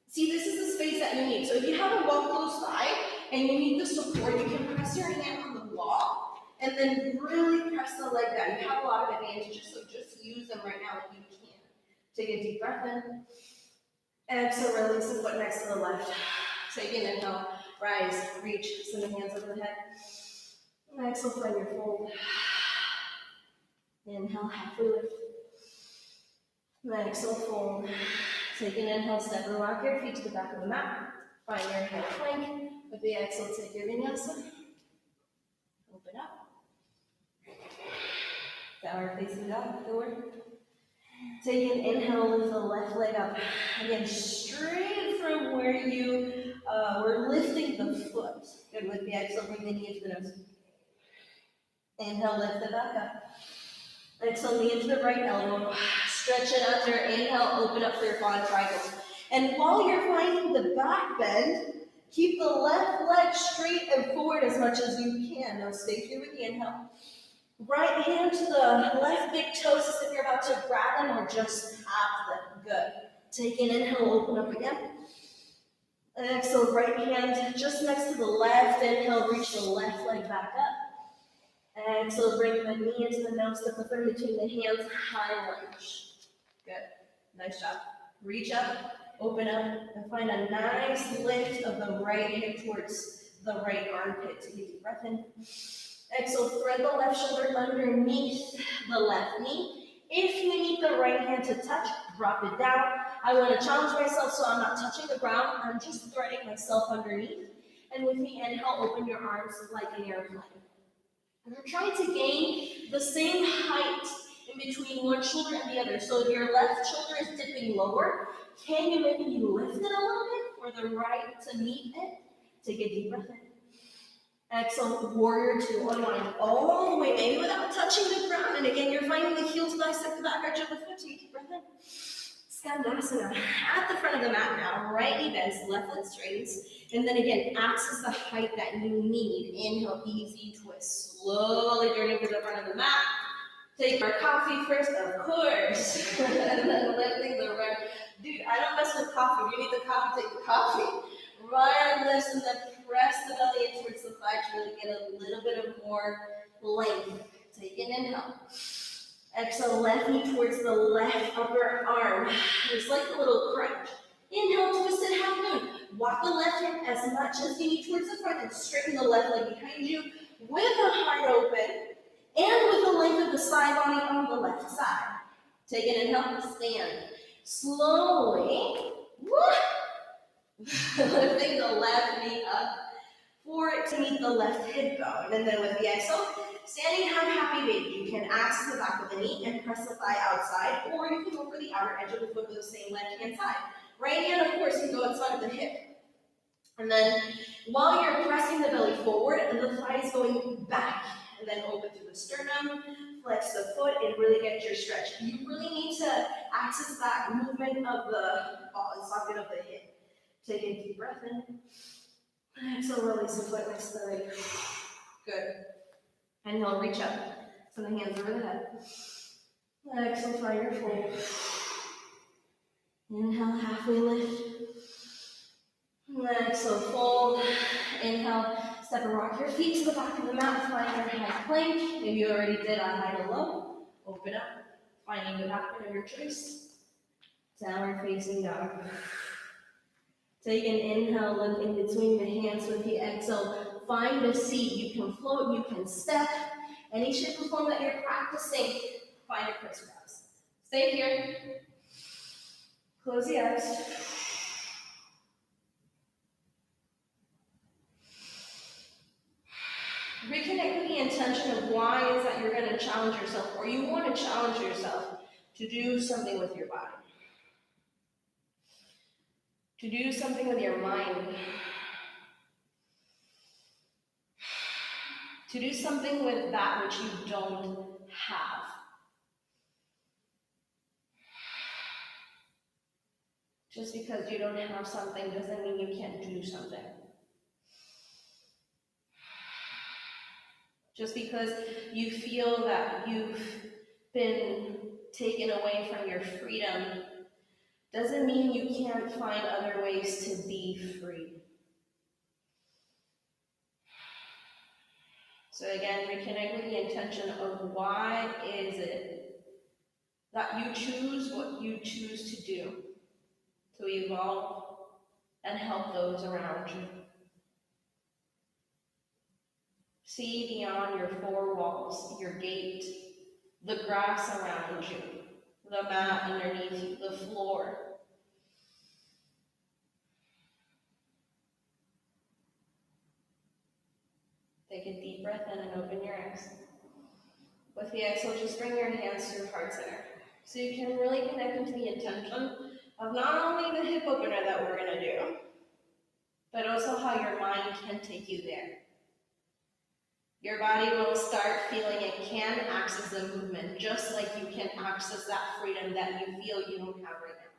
[SPEAKER 1] See, this is the space that you need. So if you have a wall close by and you need the support, you can press your hand on the wall and then really press the leg down. You have a lot of advantages, so just use them right now if you can. Take a deep breath in. Exhale, release the foot next to the left. Take an inhale, rise, reach, send the hands over the head. Exhale, find your fold. Inhale, halfway lift. Exhale, fold. Take an inhale, step and rock your feet to the back of the mat. Find your head plank. With the exhale, take your vinyasa. Open up. Downward facing dog, forward. Take an inhale, lift the left leg up. Again, straight from where you were lifting the foot. Good. With the exhale, bring the knee into the nose. Inhale, lift it back up. Exhale, knee into the right elbow. Stretch it under. Inhale, open up for your fallen triangle. And while you're finding the back bend, keep the left leg straight and forward as much as you can. Now stay here with the inhale. Right hand to the left big toes as if you're about to grab them or just tap them. Good. Take an inhale, open up again. Exhale, right hand just next to the left. Inhale, reach the left leg back up. Exhale, bring the knee into the nose, step the foot in between the hands, high lunge. Good. Nice job. Reach up, open up, and find a nice lift of the right hip towards the right armpit. Take a deep breath in. Exhale, thread the left shoulder underneath the left knee. If you need the right hand to touch, drop it down. I want to challenge myself so I'm not touching the ground. I'm just threading myself underneath. And with the inhale, open your arms like an airplane. And I'm trying to gain the same height in between one shoulder and the other. So if your left shoulder is dipping lower, can you maybe lift it a little bit for the right to meet it? Take a deep breath in. Exhale, warrior two, unwind all the way, maybe without touching the ground. And again, you're finding the heels bisect the back edge of the foot. Take a deep breath in. Skandasana, at the front of the mat now, right knee bends, left leg straightens, and then again, access the height that you need. Inhale, easy twist, slowly journey to the front of the mat. Take our coffee first, of course, and then lifting the right. Dude, I don't mess with coffee. If you need the coffee, take the coffee. Right arm lifts, and then press the belly in towards the thigh to really get a little bit of more length. Take an inhale. Exhale, left knee towards the left upper arm. It's like a little crunch. Inhale, twisted half moon. Walk the left hip as much as you need towards the front and straighten the left leg behind you with a heart open and with the length of the side body on the left side. Take an inhale, stand. Slowly, lifting the left knee up for it to meet the left hip bone. And then with the exhale, standing happy baby. You can access the back of the knee and press the thigh outside, or you can go for the outer edge of the foot with the same left hand side. Right hand, of course, can go outside of the hip. And then while you're pressing the belly forward, and the thigh is going back, and then open through the sternum, flex the foot, and really get your stretch. You really need to access that movement of the socket of the hip. Take a deep breath in. Exhale, release the foot next to the leg. Good. And you'll reach up. So the hands over the head. Exhale, find your fold. Inhale, halfway lift. Exhale, fold. Inhale, step and rock your feet to the back of the mat. Find your high plank. If you already did on high to low, open up. Finding the back of your choice. Downward facing dog. Take an inhale, look in between the hands with the exhale. Find a seat. You can float, you can step. Any shape or form that you're practicing, find a crisscross. Stay here. Close the eyes. Reconnect with the intention of why is that you're going to challenge yourself, or you want to challenge yourself to do something with your body. To do something with your mind. To do something with that which you don't have. Just because you don't have something doesn't mean you can't do something. Just because you feel that you've been taken away from your freedom doesn't mean you can't find other ways to be free. So again, reconnect with the intention of why is it that you choose what you choose to do to evolve and help those around you. See beyond your four walls, your gate, the grass around you, the mat underneath you, the floor. Take a deep breath in and open your eyes. With the exhale, just bring your hands to your heart center. So you can really connect into the intention of not only the hip opener that we're going to do, but also how your mind can take you there. Your body will start feeling it can access the movement, just like you can access that freedom that you feel you don't have right now.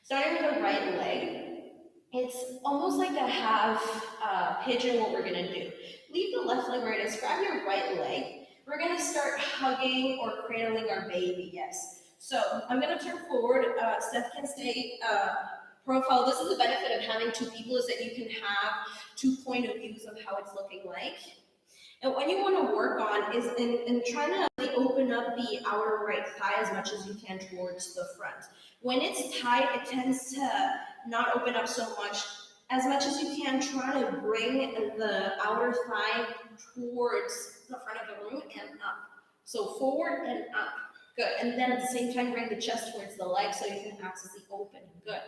[SPEAKER 1] Starting with the right leg, it's almost like a half pigeon what we're going to do. Leave the left leg where it is, grab your right leg. We're going to start hugging or cradling our baby, yes. So I'm going to turn forward. Steph can stay profile. This is the benefit of having two people, is that you can have 2 point of views of how it's looking like. And what you want to work on is in trying to really open up the outer right thigh as much as you can towards the front. When it's tight, it tends to not open up so much. As much as you can, try to bring the outer thigh towards the front of the room and up. So forward and up. Good. And then at the same time, bring the chest towards the leg so you can access the open. Good.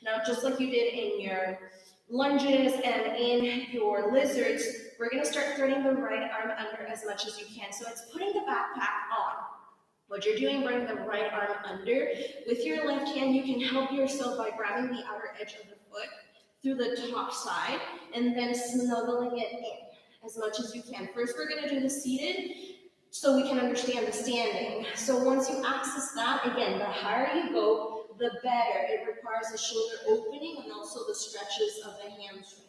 [SPEAKER 1] Now, just like you did in your lunges and in your lizards, we're going to start threading the right arm under as much as you can. So it's putting the backpack on. What you're doing, bring the right arm under. With your left hand, you can help yourself by grabbing the outer edge of the foot through the top side and then snuggling it in as much as you can. First, we're going to do the seated so we can understand the standing. So once you access that, again, the higher you go, the better. It requires the shoulder opening and also the stretches of the hamstring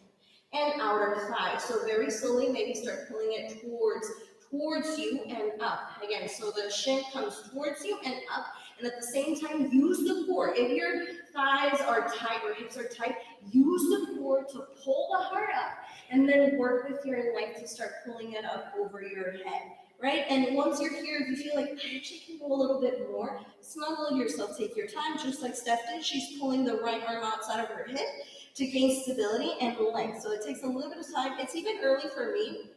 [SPEAKER 1] and outer thigh. So very slowly, maybe start pulling it towards you and up. Again, so the shin comes towards you and up, and at the same time, use the core. If your thighs are tight or hips are tight, use the core to pull the heart up, and then work with your length to start pulling it up over your head, right? And once you're here, if you feel like I actually can go a little bit more, snuggle yourself, take your time, just like Steph did. She's pulling the right arm outside of her hip to gain stability and length. So it takes a little bit of time. It's even early for me.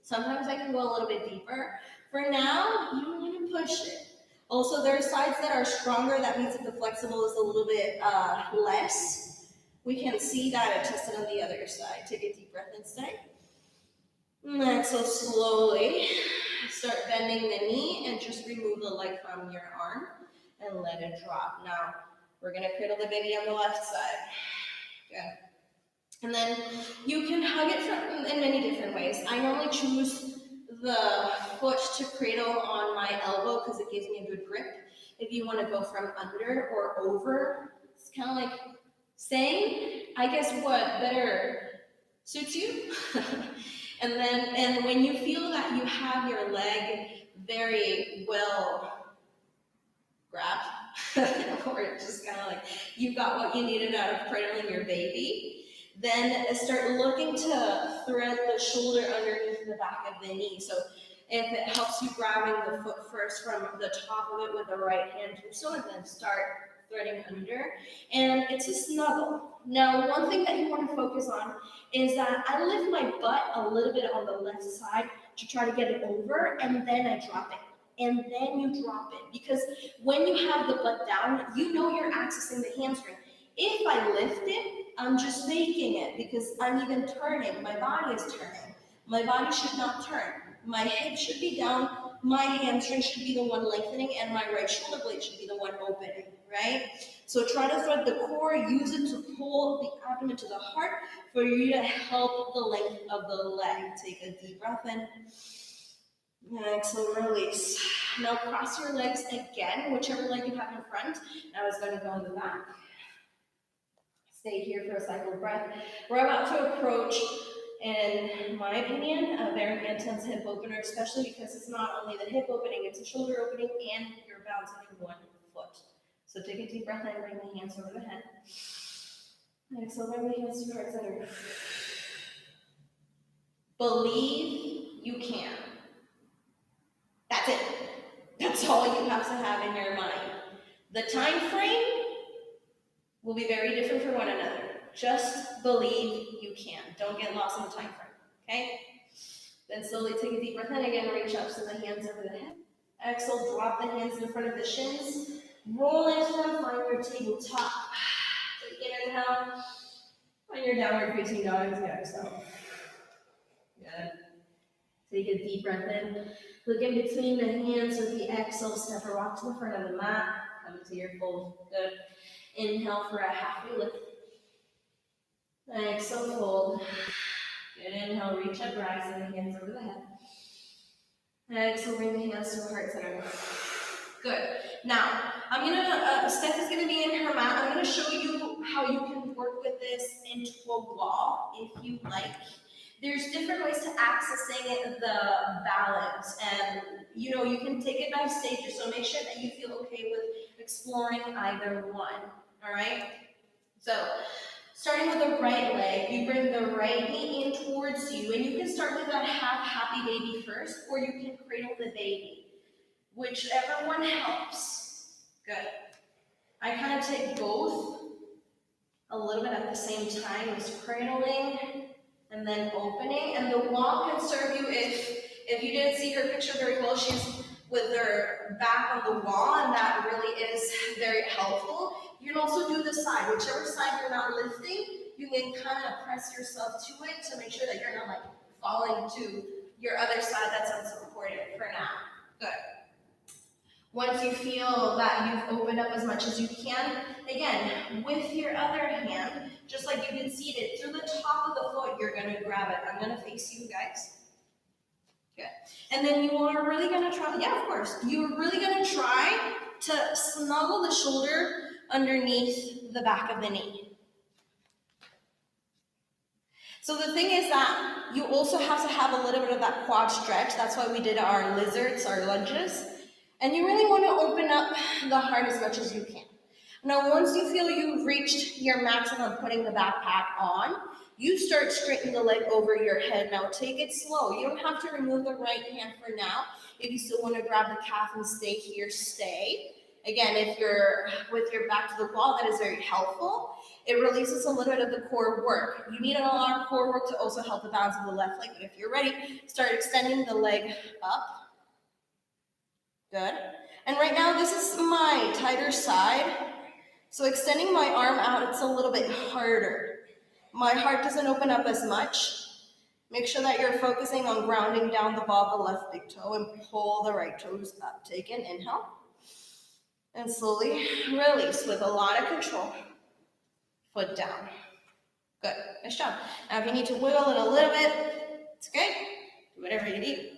[SPEAKER 1] Sometimes I can go a little bit deeper. For now, you don't want to push it. Also, there are sides that are stronger. That means that the flexible is a little bit less. We can see that and test it on the other side. Take a deep breath and stay. So slowly start bending the knee and just remove the leg from your arm and let it drop. Now, we're going to cradle the baby on the left side. Good. And then you can hug it in many different ways. I normally choose the foot to cradle on my elbow because it gives me a good grip. If you want to go from under or over, it's kind of like saying, I guess what better suits you. and when you feel that you have your leg very well grabbed, or just kind of like you've got what you needed out of cradling your baby, then start looking to thread the shoulder underneath the back of the knee. So if it helps you grabbing the foot first from the top of it with the right hand torso, and then start threading under. And it's a snuggle. Now, one thing that you want to focus on is that I lift my butt a little bit on the left side to try to get it over, and then I drop it. And then you drop it. Because when you have the butt down, you know you're accessing the hamstring. If I lift it, I'm just making it because I'm even turning. My body is turning. My body should not turn. My hip should be down. My hamstring should be the one lengthening, and my right shoulder blade should be the one opening, right? So try to thread the core. Use it to pull the abdomen to the heart for you to help the length of the leg. Take a deep breath in. Exhale, release. Now cross your legs again, whichever leg you have in front. Now it's going to go in the back. Stay here for a cycle of breath. We're about to approach, in my opinion, a very intense hip opener, especially because it's not only the hip opening, it's a shoulder opening, and you're bouncing one foot. So take a deep breath in, bring the hands over the head. Exhale, bring the hands to your heart center. Believe you can. That's it. That's all you have to have in your mind. The time frame will be very different for one another. Just believe you can. Don't get lost in the time frame, okay? Then slowly take a deep breath in again, reach up to the hands over the head. Exhale, drop the hands in front of the shins. Roll into them, find your tabletop. Take an inhale. Find your downward facing dog as you exhale. Good. Take a deep breath in. Look in between the hands with the exhale. Step or walk to the front of the mat. Come to your fold. Good. Inhale for a halfway lift. Exhale, fold. Good. Inhale, reach up, rising the hands over the head. Exhale, bring the hands to the heart center. Good. Now, Steph is gonna be in her mat. I'm gonna show you how you can work with this into a wall if you like. There's different ways to accessing the balance, and you can take it by stages, so make sure that you feel okay with exploring either one, all right? So, starting with the right leg, you bring the right knee in towards you, and you can start with that half happy baby first, or you can cradle the baby, whichever one helps. Good. I kind of take both a little bit at the same time, as cradling and then opening, and the wall can serve you if you didn't see her picture very well. She's with her back on the wall, and that really is very helpful. You can also do the side, whichever side you're not lifting, you can kind of press yourself to it to make sure that you're not like falling to your other side that's unsupported for now. Good. Once you feel that you've opened up as much as you can, again, with your other hand, just like you did seated, through the top of the foot, you're gonna grab it. I'm gonna face you guys. Good. And then you are really gonna try, yeah, of course, you're really gonna try to snuggle the shoulder underneath the back of the knee. So the thing is that you also have to have a little bit of that quad stretch. That's why we did our lizards, our lunges. And you really want to open up the heart as much as you can. Now, once you feel you've reached your maximum putting the backpack on, you start straightening the leg over your head. Now, take it slow. You don't have to remove the right hand for now. If you still want to grab the calf and stay here, stay. Again, if you're with your back to the wall, that is very helpful. It releases a little bit of the core work. You need a lot of core work to also help the balance of the left leg. But if you're ready, start extending the leg up. Good. And right now, this is my tighter side. So extending my arm out, it's a little bit harder. My heart doesn't open up as much. Make sure that you're focusing on grounding down the ball of the left big toe and pull the right toes up. Take in, inhale. And slowly release with a lot of control. Foot down. Good. Nice job. Now if you need to wiggle it a little bit, it's okay. Do whatever you need.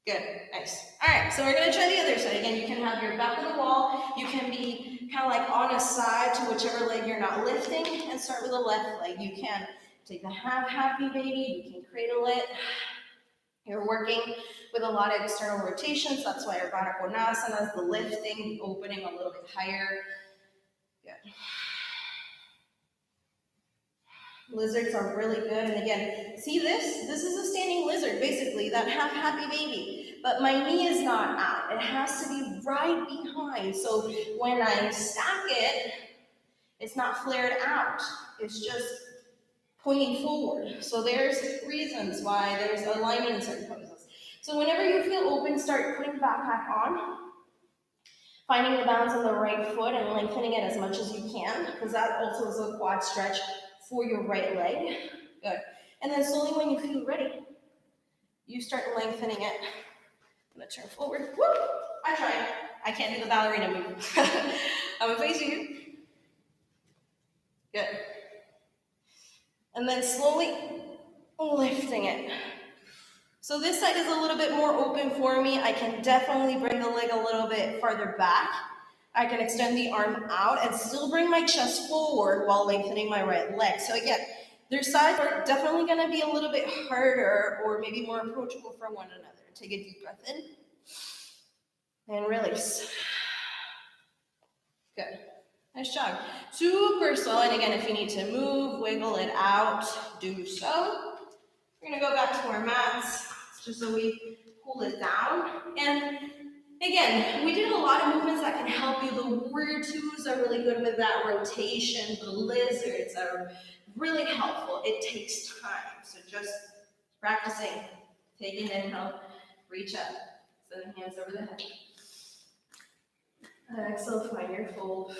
[SPEAKER 1] Good. Nice. All right. So we're going to try the other side. Again, you can have your back of the wall. You can be kind of like on a side to whichever leg you're not lifting and start with the left leg. You can take the half happy baby. You can cradle it. You're working with a lot of external rotations. That's why our Baddha Konasana is the lifting, opening a little bit higher. Good. Lizards are really good. And again, see this? This is a standing lizard, basically, that half happy baby. But my knee is not out. It has to be right behind. So when I stack it, it's not flared out. It's just pointing forward. So there's reasons why there's alignment in certain poses. So whenever you feel open, start putting the backpack on. Finding the balance on the right foot and lengthening it as much as you can, because that also is a quad stretch for your right leg. Good. And then slowly when you feel ready, you start lengthening it. I'm gonna turn forward. Woo! I tried. I can't do the ballerina move. I'm gonna face you. Good. And then slowly lifting it. So this side is a little bit more open for me. I can definitely bring the leg a little bit farther back. I can extend the arm out and still bring my chest forward while lengthening my right leg. So again, their sides are definitely going to be a little bit harder or maybe more approachable for one another. Take a deep breath in and release. Good. Nice job. Super slow. And again, if you need to move, wiggle it out, do so. We're going to go back to our mats just so we pull it down. And again, we did a lot of movements that can help you. The warrior twos are really good with that rotation. The lizards are really helpful. It takes time. So just practicing. Take an inhale, reach up. Send the hands over the head. Exhale, find your fold.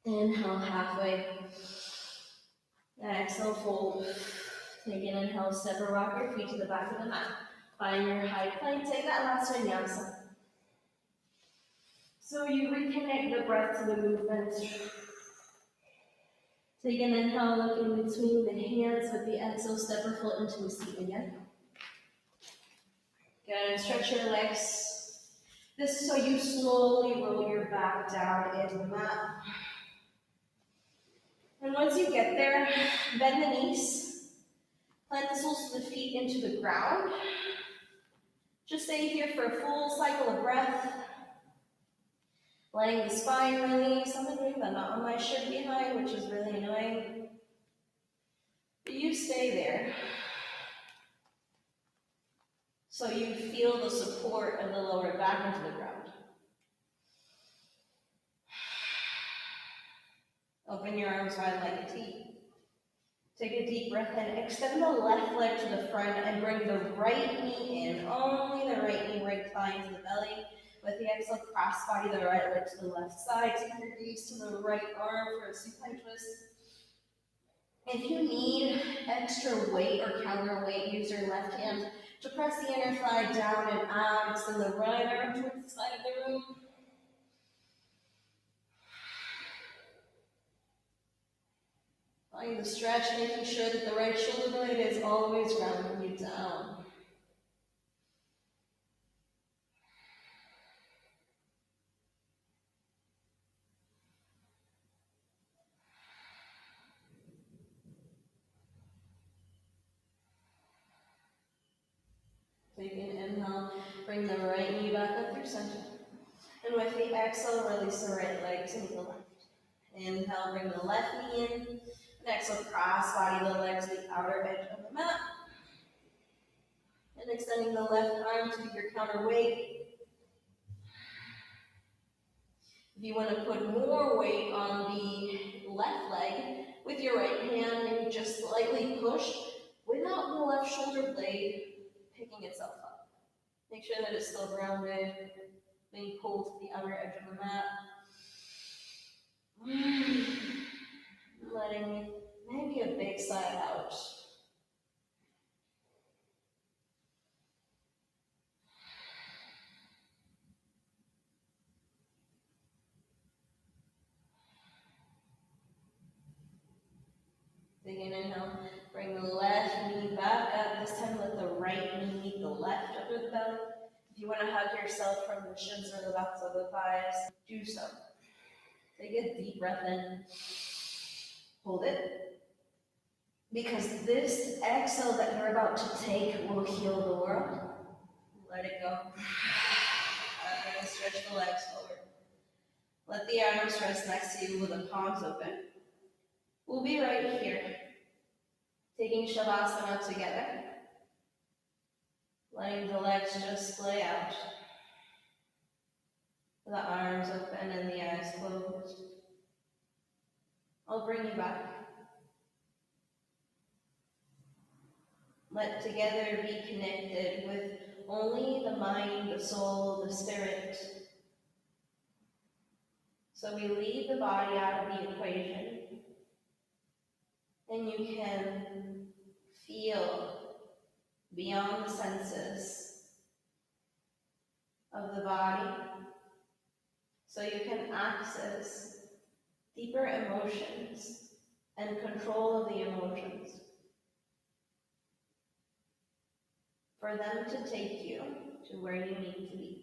[SPEAKER 1] Inhale, halfway. Exhale, fold. Take an inhale, step or rock your feet to the back of the mat. Find your high plank, take that last vinyasa. So you reconnect the breath to the movement. Take an inhale, look in between the hands with the exhale, step or foot into a seat again. Good, and stretch your legs. This is so you slowly roll your back down into the mat. And once you get there, bend the knees, plant the soles of the feet into the ground. Just stay here for a full cycle of breath. Letting the spine release. I'm doing the knot on my shirt behind, which is really annoying. But you stay there. So you feel the support of the lower back into the ground. Open your arms wide like a T. Take a deep breath in. Extend the left leg to the front and bring the right knee in. Only the right knee, right thigh into the belly. With the exhale, cross body the right leg to the left side. Take your gaze to the right arm for a supine twist. If you need extra weight or counterweight, use your left hand To press the inner thigh down and out, extend the right arm towards the side of the room. Find the stretch, making sure that the right shoulder blade is always grounding you down. Take an inhale, bring the right knee back up through center. And with the exhale, release the right leg to meet the left. Inhale, bring the left knee in. And exhale, cross body the legs to the outer edge of the mat. And extending the left arm to be your counterweight. If you want to put more weight on the left leg, with your right hand, maybe just slightly push without the left shoulder blade picking itself up. Make sure that it's still grounded. Then you pull to the outer edge of the mat. Letting maybe a big sigh out. Take an inhale, bring the left knee back up. This time let the right knee meet the left under the belly. If you want to hug yourself from the shins or the backs of the thighs, do so. Take a deep breath in. Hold it. Because this exhale that you're about to take will heal the world. Let it go. I'm going to stretch the legs forward. Let the arms rest next to you with the palms open. We'll be right here, taking Shavasana together, letting the legs just splay out, the arms open and the eyes closed. I'll bring you back. Let together be connected with only the mind, the soul, the spirit. So we leave the body out of the equation. And you can feel beyond the senses of the body, so you can access deeper emotions and control of the emotions, for them to take you to where you need to be.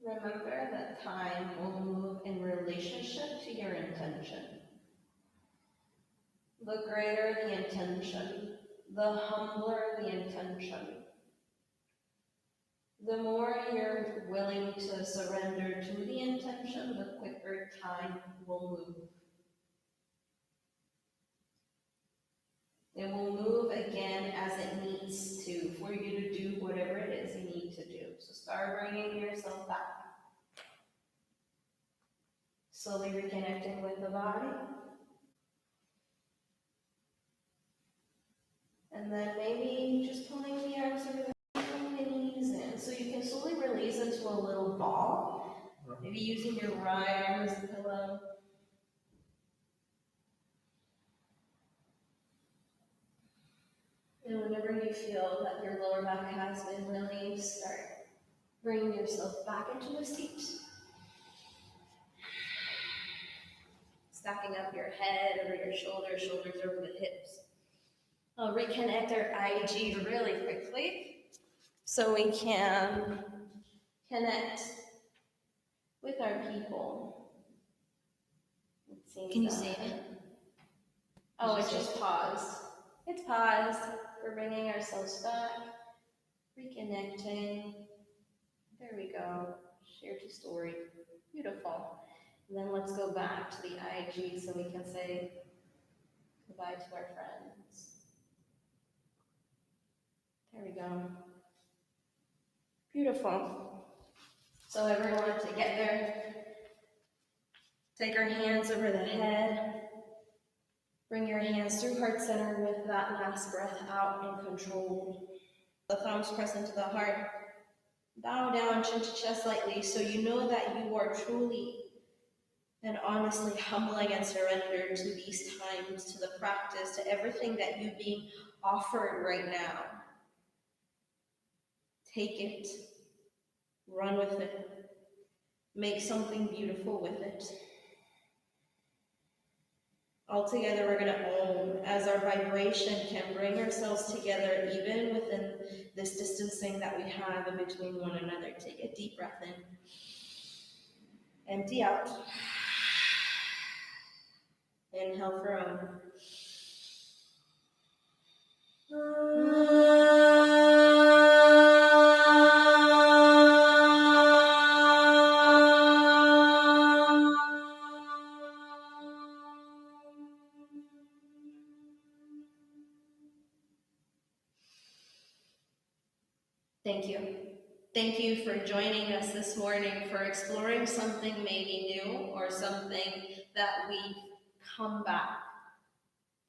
[SPEAKER 1] Remember that time will move in relationship to your intention. The greater the intention, the humbler the intention, the more you're willing to surrender to the intention, the quicker time will move. It will move again as it needs to for you to do whatever it is you need to do. So start bringing yourself back. Slowly reconnecting with the body. And then maybe just pulling the arms over the can slowly release into a little ball. Maybe using your right arm as a pillow. And whenever you feel that your lower back has been released, start bringing yourself back into a seat. Stacking up your head over your shoulders, shoulders over the hips. I'll reconnect our IG really quickly so we can connect with our people.
[SPEAKER 2] Can you save it?
[SPEAKER 1] Oh, it's just paused. It's paused. We're bringing ourselves back, reconnecting. There we go. Share to story. Beautiful. And then let's go back to the IG so we can say goodbye to our friends. There we go. Beautiful. So everyone together, take our hands over the head. Bring your hands through heart center with that last breath out and controlled. The thumbs press into the heart. Bow down chin to chest slightly so you know that you are truly and honestly humbling and surrendered to these times, to the practice, to everything that you being offered right now. Take it. Run with it. Make something beautiful with it. All together, we're going to Om as our vibration can bring ourselves together even within this distancing that we have in between one another. Take a deep breath in. Empty out. Inhale for Om. Thank you. Thank you for joining us this morning, for exploring something maybe new or something that we've come back.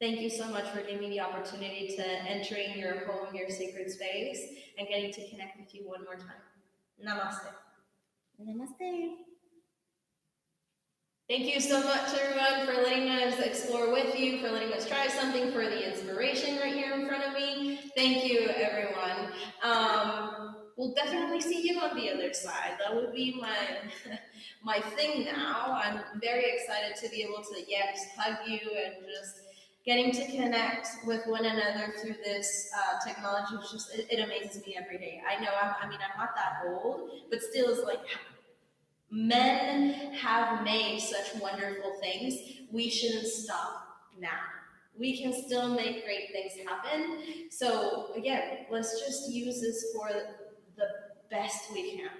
[SPEAKER 1] Thank you so much for giving me the opportunity to entering your home, your sacred space, and getting to connect with you one more time. Namaste.
[SPEAKER 2] Namaste.
[SPEAKER 1] Thank you so much, everyone, for letting us explore with you, for letting us try something, for the inspiration right here in front of me. Thank you, everyone. We'll definitely see you on the other side. That would be my thing now. I'm very excited to be able to, yes, hug you and just getting to connect with one another through this technology. It amazes me every day. I know, I'm not that old, but still it's like, men have made such wonderful things. We shouldn't stop now. We can still make great things happen. So again, let's just use this for the best we can.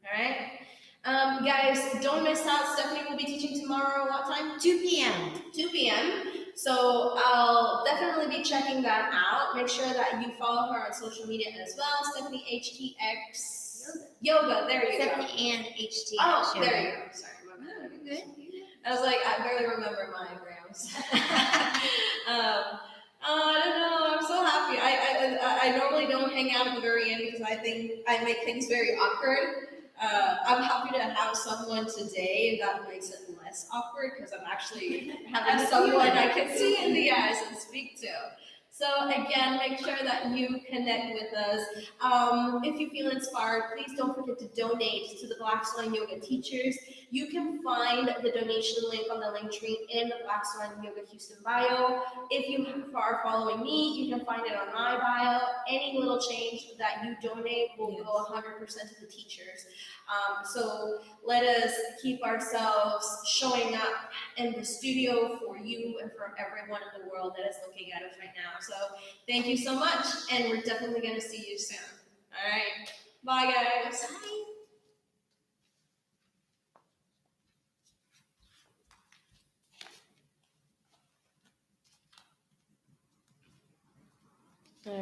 [SPEAKER 1] All right? Guys, don't miss out. Stephanie will be teaching tomorrow. What time?
[SPEAKER 2] 2 p.m.
[SPEAKER 1] 2 p.m. So I'll definitely be checking that out. Make sure that you follow her on social media as well. Stephanie HTX Yoga. There you go.
[SPEAKER 2] Stephanie and HTX.
[SPEAKER 1] Oh, there you go. Sorry, my bad.
[SPEAKER 2] Good.
[SPEAKER 1] I was like, I barely remember my grams. I don't know. I'm so happy. I normally don't hang out at the very end because I think I make things very awkward. I'm happy to have someone today that makes it less awkward because I'm actually having someone I can see in the eyes and speak to. So again, make sure that you connect with us. If you feel inspired, please don't forget to donate to the Black Swan Yoga teachers. You can find the donation link on the link tree in the Black Swan Yoga Houston bio. If you are following me, you can find it on my bio. Any little change that you donate will go 100% to the teachers. So let us keep ourselves showing up in the studio for you and for everyone in the world that is looking at us right now. So thank you so much, and we're definitely going to see you soon. All right. Bye, guys.
[SPEAKER 2] Bye.
[SPEAKER 1] All right.